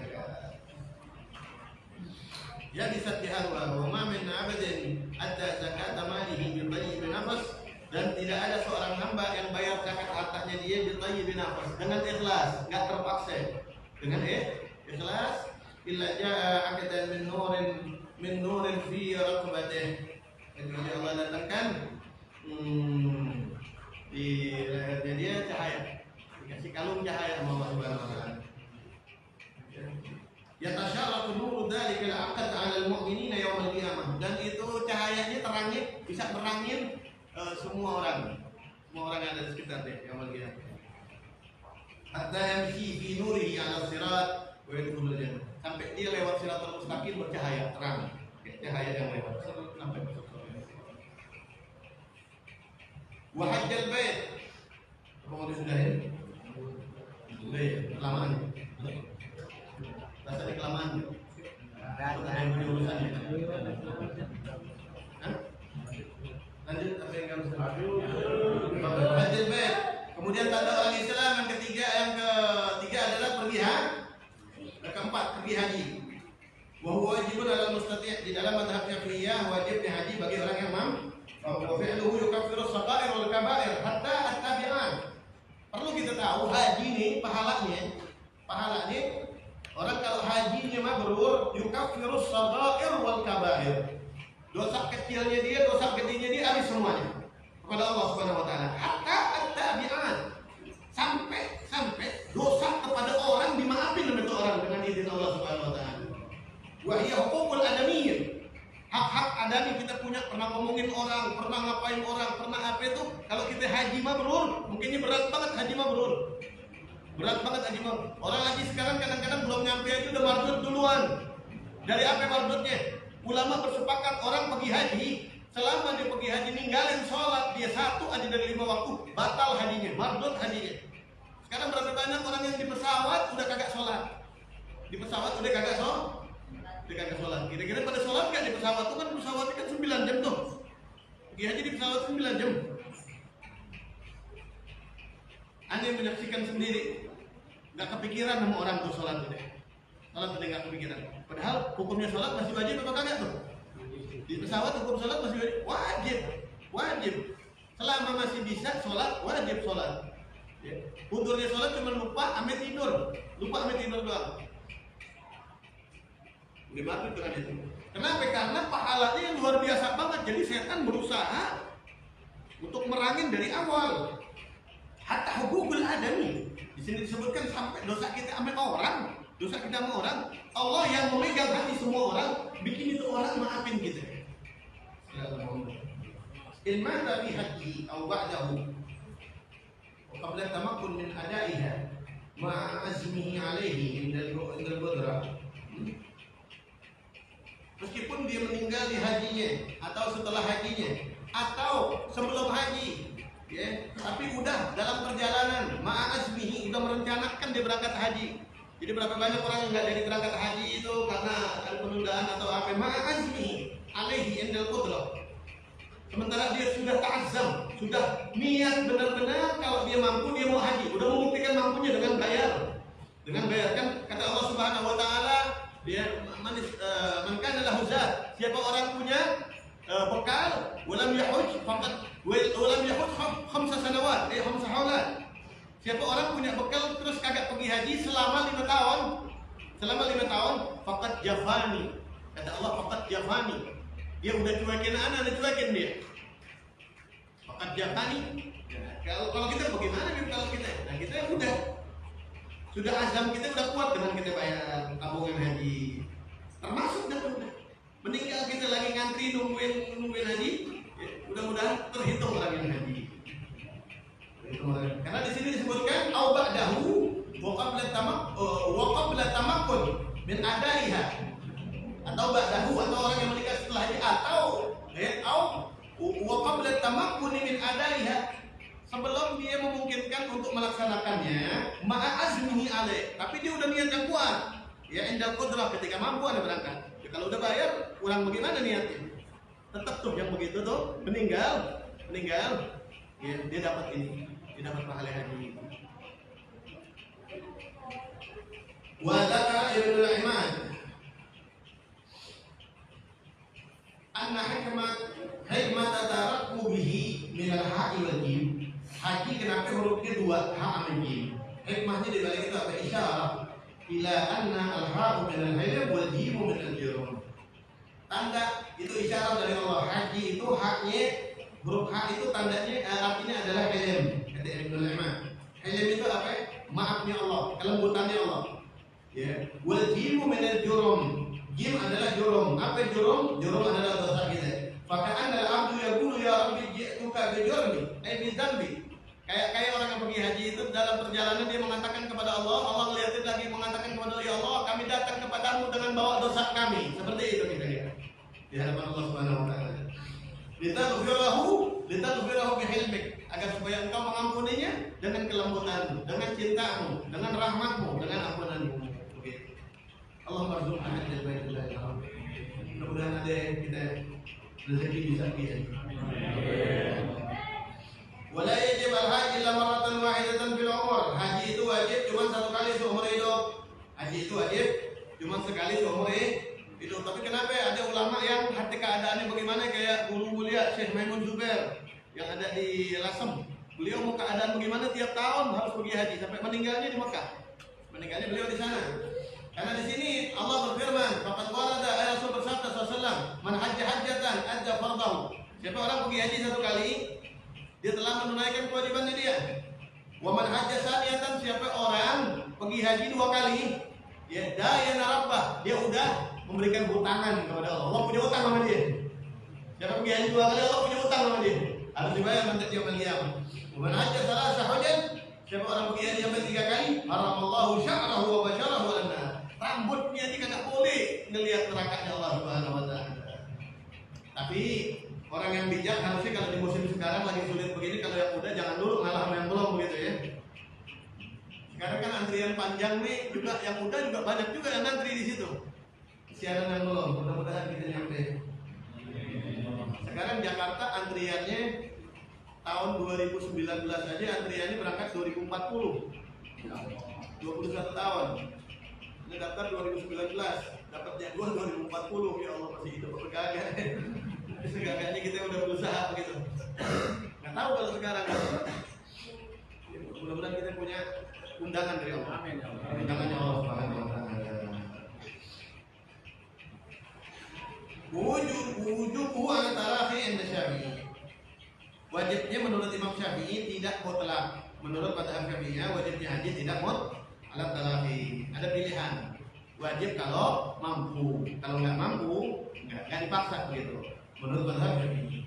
Ya bisa diharwa wa ma min 'abdin adda zakat malihi bil tayyib nafas, dan tidak ada seorang hamba yang bayar zakat hartanya dia bil tayyib nafas, dengan ikhlas, enggak terpaksa, dengan ikhlas, illa jaa akadan min nurin fi raqabatihi, kecuali Allah datangkan di lehernya dia cahaya, dikasih kalung cahaya sama Allah Subhanahu wa taala. Yatasyaratu nuru dzalikal 'aqd 'alal mu'minina yaumil qiyamah, dan itu cahayanya terangin, bisa terangin semua orang yang ada di sekitar dia yaumil qiyamah. Hatta yamshi fi nurihi 'ala sirat wa yadkhulul jannah, sampai dia lewat siratal mustaqim bercahaya, terang, cahaya yang lewat sampai masuk surga. Wa hajjal bait, apa mau disudahin? Sudah ya, kelamaan. Rasanya kelamaan. Ada yang punya urusan ya? Lanjut apa yang kamu sedang? Hajjal bait. Kemudian tanda orang Islam yang ketiga adalah pergi haji. Keempat, pergi haji. Wa huwa wajibun 'alal mustati', di dalam mazhab Syafi'iyah wajib haji bagi orang yang mampu. Wa fi'luhu yukaffiru as-saghair wal kaba'ir hatta at-tabi'an. Perlu kita tahu haji ini pahalanya orang kalau hajinya mabrur yukaffirus shaghair wal kabair. Dosa kecilnya dia, dosa gedenya dia habis semuanya kepada Allah Subhanahu wa taala. Hatta at-tabi'at. Sampai dosa kepada orang dimaafin oleh orang dengan izin Allah Subhanahu wa taala. Wa hiya huququl adamiyyin. Hak-hak adami kita punya, pernah ngomongin orang, pernah ngapain orang, pernah apa itu. Kalau kita haji mabrur, mungkinnya berat banget haji mabrur. Berat banget haji mabrur. Orang haji sekarang kadang-kadang belum nyampe aja udah mardut duluan. Dari apa mardutnya? Ulama bersepakat orang pergi haji, selama dia pergi haji ninggalin sholat dia satu aja dari 5 waktu, batal hajinya, mardut hajinya. Sekarang berapa banyak orang yang di pesawat udah kagak sholat. Di pesawat udah kagak sholat. Kira-kira pada sholat gak di pesawat? Itu kan pesawatnya kan 9 jam tuh. Pergi haji di pesawat 9 jam. Anda yang menyaksikan sendiri, gak kepikiran sama orang tuh sholat udah. Sholat udah gak kepikiran. Padahal hukumnya sholat masih wajib atau kagak tuh? Di pesawat hukum sholat masih wajib. Wajib. Selama masih bisa sholat, wajib sholat. Udurnya sholat cuma lupa ame tidur doang. Gimana itu kan itu? Kenapa? Karena pahalanya yang luar biasa banget. Jadi setan berusaha untuk merangin dari awal. Hatta hukukul adami. Di sini disebutkan sampai dosa kita sama orang, Allah yang memegang hati semua orang, bikin itu orang maafin kita. Ilman dari haji atau ba'dahu. Qabla tamakkun min adaiha ma'a azmihi alaihi indal qudrah. Meskipun dia meninggal di hajinya atau setelah hajinya atau sebelum haji, ya, tapi udah dalam perjalanan ma'a azmihi, udah merencanakan dia berangkat haji. Jadi berapa banyak orang yang nggak jadi berangkat haji itu karena ada penundaan atau apa? Ma'a azmihi alaihi indal qudrah. Sementara dia sudah ta'azzam, sudah niat benar-benar kalau dia mampu dia mau haji, udah membuktikan mampunya dengan bayar. Kan kata Allah Subhanahu wa taala, dia man kana lahu zat, siapa orang punya bekal, walam yahuj faqat walam yahuj khamsa sanawat, khamsa haulat. Siapa orang punya bekal terus kagak pergi haji selama 5 tahun, faqat jafani. Kata Allah faqat jafani. Dia udah cuekin udah cuekin dia. Fakat jafani. Kalau kita bagaimana nih kalau kita? Nah kita sudah azam kita udah kuat dengan kita bayar tabungan haji. Termasuk udah meninggal kita lagi ngantri nungguin haji. Ya, mudah-mudahan terhitung orang yang haji. Karena di sini disebutkan au ba'dahu wa qabla tamakkun min adaiha. Atau ba'dahu, atau orang yang menikah setelah haji, atau wa qabla tamakkun min adaiha, sebelum dia memungkinkan untuk melaksanakannya, ma'a azmihi alaih, tapi dia udah niat yang kuat, ya indal qudrah, ketika mampu ada berangkat. Ya, kalau udah bayar, kurang bagaimana niatnya? Tetap tuh yang begitu tuh meninggal, ya dia dapat ini, dia dapat pahala haji. Wa dzakara Ibnu Iman anna hikmat tarakku bihi min al-ha'i wal jim. Haji kenapa hurufnya 2, ha sama jim? Hikmahnya di balik itu apa? Isyarat ila anna al-ha'u min al-hilm wal jim min al-jurum. Tanda itu isyarat dari Allah. Haji itu haknya, huruf ha itu tandanya artinya adalah hilm. Kata Ibnu Iman. Hilm itu apa? Maafnya Allah, kelembutannya Allah. Ya. Wal jim min al-jurum. Jim adalah jurum. Apa jurum? Jurum adalah dosa kita. Faka'an al-abdu yaqulu ya rabbi ji'tuka bi jurmi ay bi dzambi. Kayak orang yang pergi haji itu dalam perjalanan dia mengatakan kepada Allah, Allah melihatin lagi mengatakan kepada Allah, ya Allah, kami datang kepadamu dengan bawa dosa kami. Seperti itu kita lihat di hadapan Allah Subhanahu wa taala. Litaghfirahu bi hilmik, agar supaya engkau mengampuninya dengan kelembutanmu, dengan cintamu, dengan rahmatmu, dengan ampunanmu. Allah marzuqna hajjal baitillahil haram. Mudah-mudahan ada yang kita rezeki bisa pergi. Wala yajib al-haji illa marratan wahidatan fil umur. Haji itu wajib cuma satu kali seumur hidup. Haji itu wajib cuma sekali seumur hidup. Tapi kenapa ada ulama yang hati keadaannya bagaimana kayak guru mulia Syekh Maimun Zubair yang ada di Lasem.
Beliau mau keadaan bagaimana tiap tahun harus pergi haji sampai meninggalnya di Mekah. Meninggalnya beliau di sana. Karena di sini Allah berfirman, "Faqad warada Rasul bersabda sallallahu man hajja hajjatan adda fardahu." Siapa orang pergi haji satu kali, dia telah menunaikan kewajibannya dia. Wa man hajja saniyatan, siapa orang pergi haji dua kali, ya dayana rabbah, dia udah memberikan hutangan kepada Allah. Allah punya hutang sama dia. Siapa pergi haji dua kali, Allah punya hutang sama dia. Harus dibayar nanti yaumul qiyamah. Wa man hajja salasa hajjan, siapa orang pergi haji sampai 3 kali, haramallahu sya'rahu wa basyarahu an-nar. Rambutnya dia nggak boleh ngelihat nerakanya Allah Subhanahu wa taala. Tapi orang yang bijak harusnya kalau di musim sekarang lagi sulit begini, kalau yang muda jangan dulu ngalah sama yang belum begitu ya. Sekarang kan antrian panjang nih, juga yang muda juga banyak juga yang antri di situ. Siaran yang belum, mudah-mudahan kita nyampe. Sekarang Jakarta antriannya tahun 2019 aja antriannya berangkat 2040. 21 tahun. Ini daftar 2019, dapatnya gua 2040. Ya Allah, masih hidup apa kagak? Seenggaknya kita udah berusaha begitu. Nggak tahu kalau sekarang. Mudah-mudahan kita punya undangan dari Allah. Amin. Undangannya Allah Subhanahu wa taala. Wujubu antara fi inda Syafi'i. Wajibnya menurut Imam Syafi'i tidak mutlak. Menurut mazhab Syafi'iyah wajibnya haji tidak mutlak. Alat talafi, ada pilihan. Wajib kalau mampu, kalau nggak mampu nggak dipaksa begitu. Menurut mazhab Syafi'i.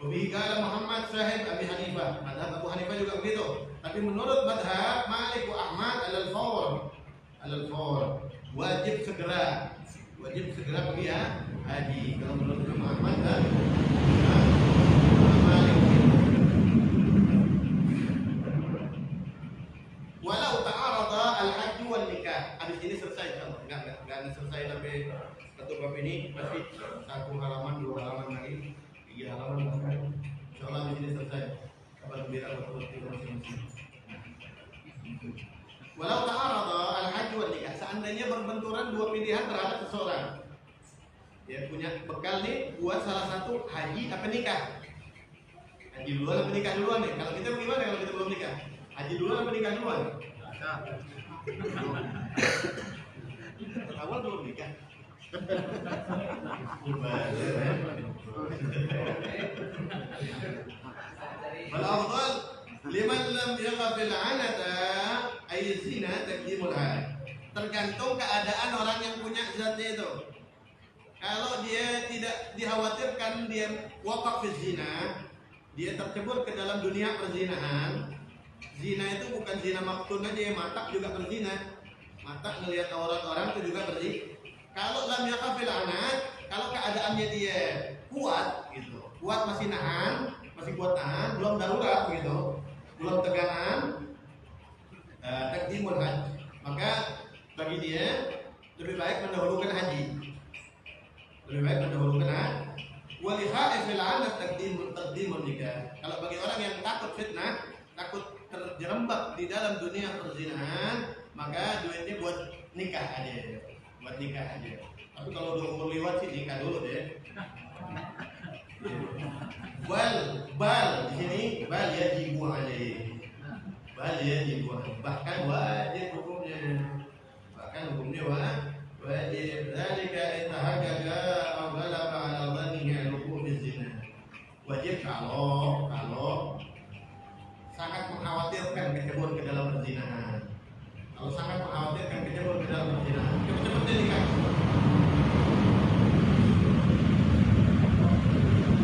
Wabihkala Muhammad Sahib Abi Hanifah, mazhab Abu Hanifah juga begitu. Tapi menurut mazhab Malik wa Ahmad al-fawr, wajib segera pergi haji. Kalau menurut Imam Ahmad dan Malik. Walau ta'arada al-hajj wal nikah. Habis ini selesai insyaallah. Enggak selesai tapi satu bab ini masih 1 halaman, 2 halaman lagi, 3 halaman bahkan. Insyaallah habis ini selesai. Kabar gembira buat kita masing-masing. Walau ta'arada al-hajj wal nikah. Seandainya berbenturan dua pilihan terhadap seseorang. Dia punya bekal nih buat salah satu haji apa nikah. Haji duluan apa nikah duluan nih? Kalau kita bagaimana kalau kita belum nikah? Haji duluan apa nikah duluan? Awal belum nikah. Wal afdal liman lam yaghfil 'anata ay zina taqdimul hal. Tergantung keadaan orang yang punya zatnya itu. Kalau dia tidak dikhawatirkan dia waqaf fi zina, dia tercebur ke dalam dunia perzinahan. Zina itu bukan zina maktun aja, mata juga berzina. Mata melihat orang itu juga berzina. Kalau lam yakafil anak, kalau keadaannya dia kuat gitu, kuat masih nahan, masih kuat tahan, belum darurat gitu, belum tegangan, taqdimul haji. Maka bagi dia lebih baik mendahulukan haji. Lebih baik mendahulukan haji. Wali khaifil anak taqdimul nikah. Kalau bagi orang yang takut fitnah, takut terjerembab di dalam dunia perzinahan, maka duitnya buat nikah aja. Buat nikah aja. Tapi kalau udah umur lewat sih nikah dulu deh. Bal di sini bal yajibu alaihi. Bal yajibu. Bahkan wajib hukumnya. Wajib. Dzalika intahaqaqa aw ghalaba 'ala dhannihi al-wuqu' bizina. Wajib kalau sangat mengkhawatirkan kecebur ke dalam perzinahan. Kalau sangat mengkhawatirkan kecebur ke dalam perzinahan, cepat-cepat nikah.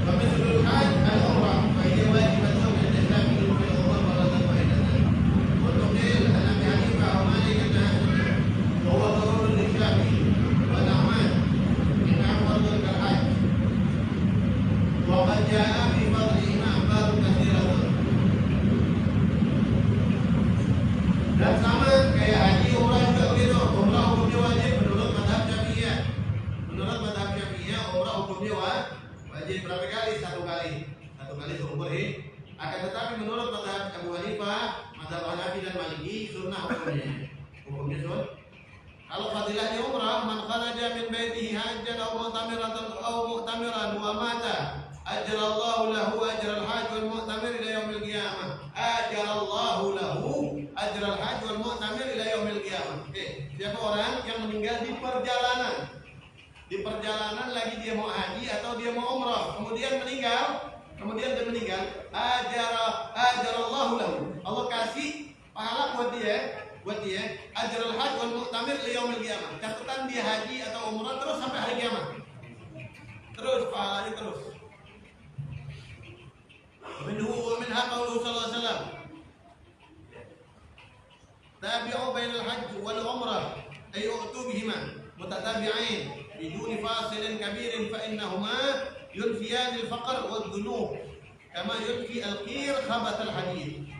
Tapi sebelum haji al-umrah, bagi wajib atau Islam itu umrah maratan wahidatan. Untuk dia Nabi Hanifah Malik kata bahwa turun Islam wa na'man min afdal al-hajj. Wa qad ja'a fi fadlihi ma'bar katsiratun. Dan sama kayak haji umrah juga begitu. Umrah hukumnya wajib menurut mazhab Syafi'iyah. Menurut mazhab Syafi'iyah umrah hukumnya wajib berapa kali? Satu kali seumur hidup. Akan tetapi menurut mazhab Abu Hanifah, mazhab Hanafi dan Maliki sunnah hukumnya sunnah. Kalau fadilahnya umrah, man kharaja min baitihi hajjan aw mu'tamiran wa mata Ajrallahu lahu ajral hajj wal mu'tamir ila yaumil qiyamah. Ajrallahu lahu ajral hajj wal mu'tamir ila yaumil qiyamah. Siapa orang yang meninggal di perjalanan? Di perjalanan lagi dia mau haji atau dia mau umrah, kemudian dia meninggal, ajarallahu lahu. Allah kasih pahala buat dia, ajrul hajj wal mu'tamir li yaumil qiyamah. Catatan dia haji atau umrah terus sampai hari kiamat. Terus pahalanya terus. Minha qauluhu sallallahu alaihi wasallam. Tabi'u bainal hajj wal umrah ay u'tu bihima mutatabi'ain biduni fasilin kabirin fa innahuma yunfiyan al-faqr wad dhunub kama yunfi al-qir khabat al-hadid.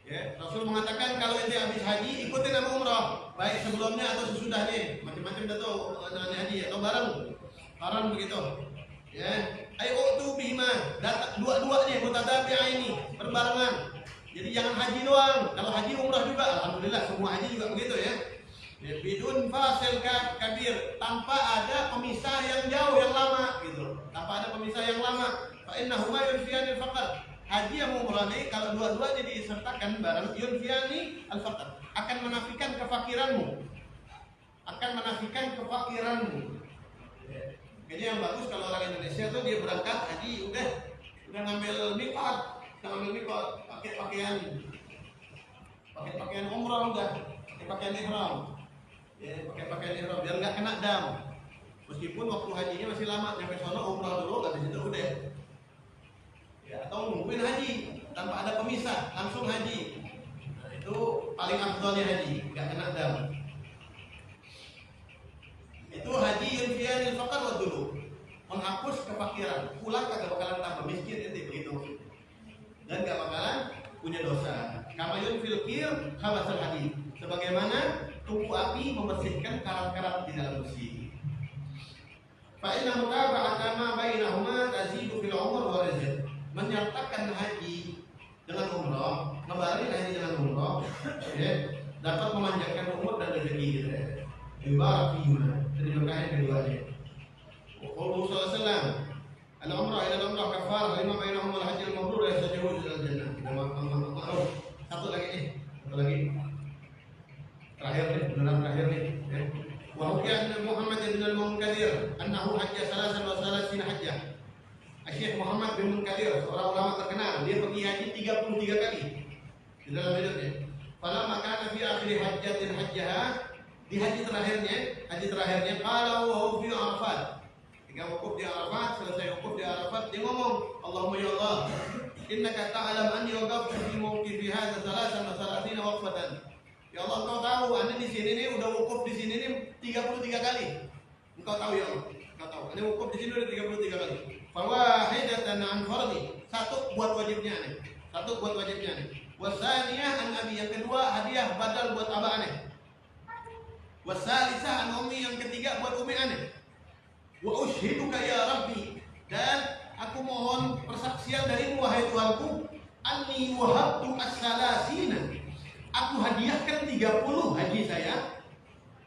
Ya, Rasul mengatakan kalau ente habis haji ikutin sama umrah, baik sebelumnya atau sesudahnya, macam-macam dah tu haji atau bareng begitu. Ya, ayo tu bima, dua-duanya mutatabi'aini, berbarengan. Jadi jangan haji doang, kalau haji umrah juga, alhamdulillah semua haji juga begitu ya. Bidun fasil kabir, tanpa ada pemisah yang jauh yang lama gitu. Tanpa ada pemisah yang lama. Fa innahuma yunfiyanil faqr. Haji yang umrah ini kalau dua-duanya disertakan bareng yunfiyani al-faqr, akan menafikan kefakiranmu. Jadi yang bagus kalau orang Indonesia tuh dia berangkat haji udah ngambil miqat, pakai pakaian umrah udah, pakai pakaian ihram. Ya, pakai pakaian ihram biar nggak kena dam. Meskipun waktu hajinya masih lama, sampai sono umrah dulu, habis itu udah. Ya, atau nungguin haji tanpa ada pemisah, langsung haji. Nah, itu paling afdalnya haji, nggak kena dam. Itu haji yunfiyanil faqr wa dulu, menghapus kefakiran, pulang kagak bakalan tambah miskin itu begitu. Dan nggak bakalan punya dosa. Kama yunfil qir khabasal hadid. Sebagaimana tungku api membersihkan karat-karat di dalam besi. Fa inna mutaba'ata ma bainahuma tazidu fil umr wa rizq. Menyertakan haji dengan umrah, ngebarin haji dengan umrah, ya, dapat memanjangkan umur dan rezeki kita. Ibaratnya dari berkah keduanya. Qul sallallahu al-umrah ila al-umrah kafarah lima bainahuma al-hajj al-mabrur yastajibu ila al-jannah. Kita maaf. Satu lagi. Terakhir nih. Wa hukiya an Muhammad bin al-Munkadir annahu hajja salasan wa salasina hajjah. Syekh Muhammad bin Munkadir, seorang ulama terkenal, dia pergi haji 33 kali di dalam hidupnya. Falamma kana fi akhir hajjatin hajjaha, di haji terakhirnya qala wa huwa fi Arafat. Ketika wukuf di Arafat, selesai wukuf di Arafat, dia ngomong, Allahumma ya Allah, innaka ta'lam anni waqaftu fi mawqifi hadha salasan wa salasina waqfatan. Ya Allah, Engkau tahu, Anda di sini nih udah wukuf di sini nih 33 kali. Engkau tahu ya Allah, Engkau tahu. Anda wukuf di sini udah 33 kali. Fawahidatan an fardhi, satu buat wajibnya nih. Wasaniyah an abi, yang kedua hadiah badal buat abah aneh. Wasalisah an ummi, yang ketiga buat umi aneh. Wa ushiduka ya Rabbi, dan aku mohon persaksian darimu wahai Tuhanku, anni wahabtu as-salasina, aku hadiahkan 30 haji saya,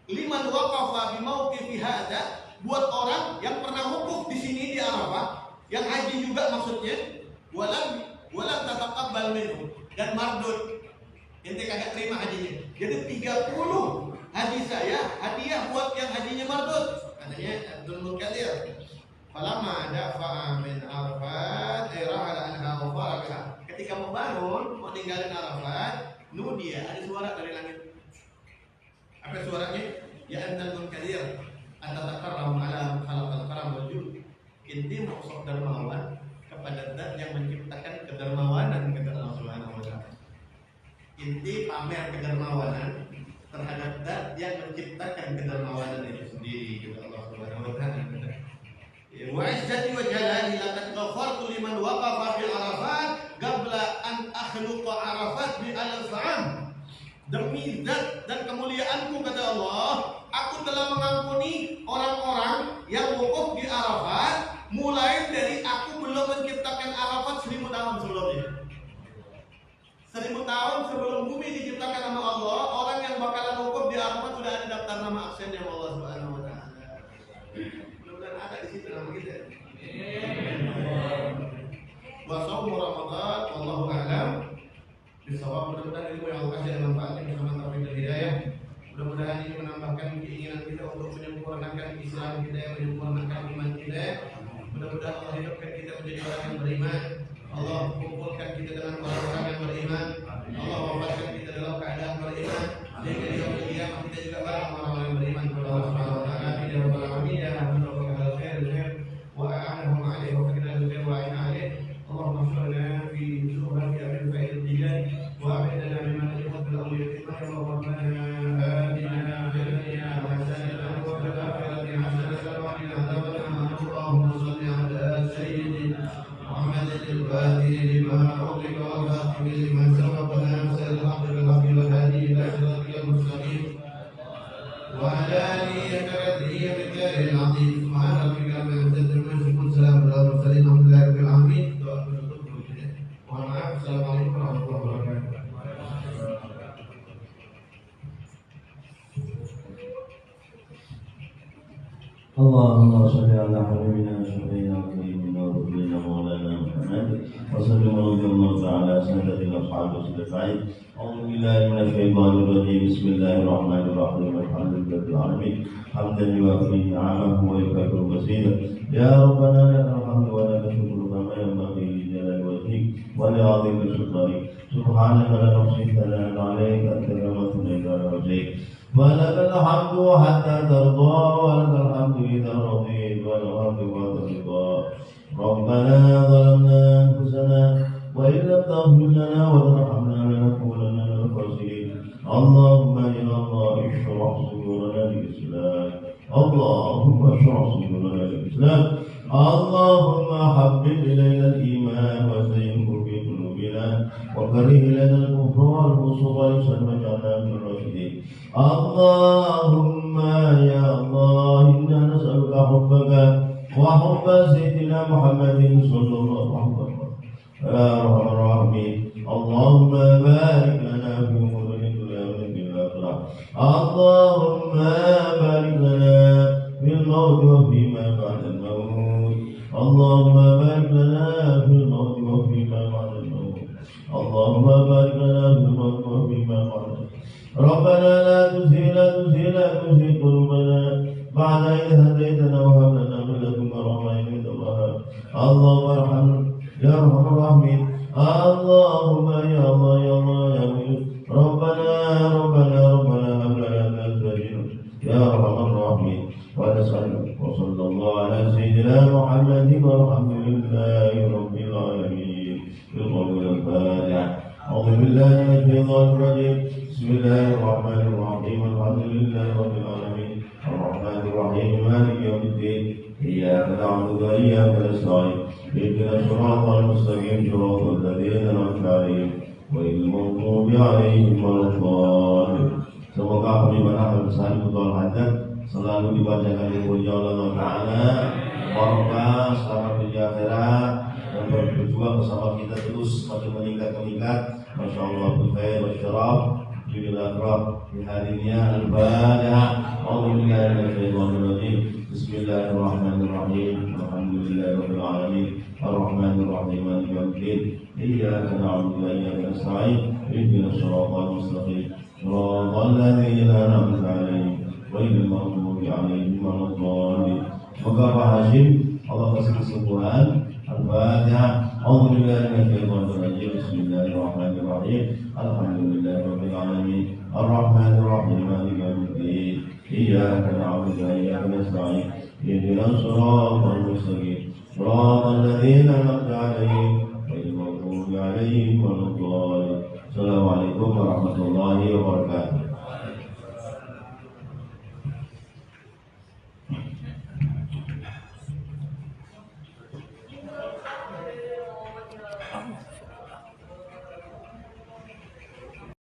liman waqafa bi mauqifi hadza, buat orang yang pernah wukuf di sini di Arafah, yang haji juga maksudnya, walam tataqabbal minhu, dan mardud, ente kagak terima hajinya. Jadi 30 haji saya hadiah buat yang hajinya mardud, katanya Abdul Munkadir. Falamma dafa'a min Arafat rahala anha wa faraka. Ketika mau bangun, mau ninggalin Arafat, nudia, ada suara dari langit. Apa suaranya? Ya Abdul Munkadir, anta takarram ala khalaqal karam wal jud. Inti maksud dermawan kepada zat yang menciptakan kedermawanan kepada Allah Subhanahu wa taala. Inti pamer kedermawanan terhadap zat yang menciptakan kedermawanan itu sendiri kepada Allah Subhanahu wa taala. Wa izzati wa jalali laqad ghafartu liman waqafa fil arafat qabla an akhluqa arafat bi al-fa'am. Demi zat dan kemuliaanku kata Allah, aku telah mengampuni orang-orang yang wukuf di Arafat mulai dari aku belum menciptakan Arafat 1000 tahun sebelumnya. 1000 tahun sebelum bumi diciptakan sama Allah, orang yang bakalan wukuf di Arafat sudah ada daftar nama absennya Allah Subhanahu wa taala. Mudah-mudahan ada di situ nama kita.
kita untuk menyempurnakan Islam kita, menyempurnakan iman kita. Mudah-mudahan Allah hidupkan kita menjadi orang yang beriman. Allah kumpulkan kita dengan orang-orang yang beriman. Allah wafatkan kita dalam keadaan beriman. Sehingga di yaumul qiyamah kita juga bareng orang-orang yang beriman kepada Allah Subhanahu wa taala. Amin ya rabbal alamin. Ya Rabbana al khair wa a'anahum 'alaihi wa qina al-khair wa a'ina 'alaihi. Allahumma shalli fi surati Abil Faiz al-Tijani wa a'inna mimman yajid al-amri wa rabbana atina fid dunya hasanatan wa fil akhirati hasanatan wa qina adzabannar. Allahumma shalli 'ala sayyidina Muhammadin al-Fatih lima ughliqa wal khatim lima sabaqa nasir al-haqq bil haqq wal hadi ila siratil mustaqim wa ala alihi kadrihi biqadri al-'azim. Subhana rabbika rabbil izzati amma yasifun, salamun ala al-mursalin, walhamdulillahi rabbil alamin. Doa penutup dulu ya. Mohon maaf. Assalamualaikum warahmatullahi wabarakatuh.
اللهم صل على حبيبنا شفيعنا وسيدنا ورسولنا مولانا محمد وسلم رضي الله تعالى على سادة الاصحاب والتابعين. أعوذ بالله من الشيطان الرجيم. بسم الله الرحمن الرحيم. الحمد لله رب العالمين حمدا يوافي نعمه ويكافئ مزيدا. يا ربنا لك الحمد ولك الشكر كما ينبغي لجلال وجهك ولعظيم سلطانك. سبحانك لا نحصي ثناء عليك أنت كما ثنيت على وجهك. ولك الحمد حتى ترضى ولك الحمد إذا رضيت والحمد بعد الرضا. ربنا ظلمنا أنفسنا وإن لم تغفر لنا وترحمنا لنكونن من الخاسرين. اللهم يا الله اشرح صدورنا للإسلام. اللهم اشرح صدورنا للإسلام. اللهم حبب إلينا الإيمان وزينه في قلوبنا وكره إلينا الكفر والفسوق والعصيان واجعلنا من الراشدين. اللهم يا الله إنا نسألك حبك وحب سيدنا محمد صلى الله عليه وسلم يا أرحم الراحمين. اللهم بارك لنا في أمور الدنيا والآخرة. اللهم بارك لنا في الموت وفيما بعد الموت. اللهم بارك لنا في الموت وفيما بعد الموت. اللهم بارك لنا في الموت وفيما بعد الموت. ربنا لا تزغ قلوبنا بعد إذ هديتنا وهب لنا من لدنك رحمة إنك الوهاب. اللهم ارحمنا يا أرحم الراحمين. اللهم يا الله يا الله يا مجيد. ربنا هب لنا من أزواجنا يا أرحم الراحمين. ونسألك وصلى الله على سيدنا محمد والحمد لله رب العالمين. بقول الفاتحة. أعوذ بالله من الشيطان الرجيم. بسم الله الرحمن الرحيم. الحمد لله رب العالمين الرحمن الرحيم مالك يوم الدين. إياك نعبد وإياك نستعين. اهدنا الصراط المستقيم صراط الذين أنعمت عليهم غير المغضوب عليهم ولا الضالين. Semoga beribadah besar betul hajat selalu dibacakan di puji Allah Taala. Barokah selamat di akhirat dan berjuang bersama kita terus semakin meningkat. Masya Allah berkhair bersyaraf di akhirat di harinya al-Fatihah. Alhamdulillah minasyaitonirrajim. Bismillahirrahmanirrahim. Alhamdulillahirabbil alamin. Arrahmanir rahim. Maliki yaumiddin. Iyyaka na'budu wa iyyaka nasta'in. Ihdinas siratal mustaqim. Siratal ladzina an'amta 'alaihim ghairil maghdubi 'alaihim waladdallin. Semoga Pak Hashim Allah kasih kesembuhan. Al-Fatihah. A'udzubillahi minasyaitonir rajim. Bismillahirrahmanirrahim. Alhamdulillahirabbil alamin. Arrahmanir rahim. Maliki yaumiddin. Iyyaka na'budu wa iyyaka nasta'in. Ihdinas siratal mustaqim. Siratal ladzina an'amta 'alaihim ghairil maghdubi 'alaihim waladdallin. Assalamualaikum warahmatullahi wabarakatuh.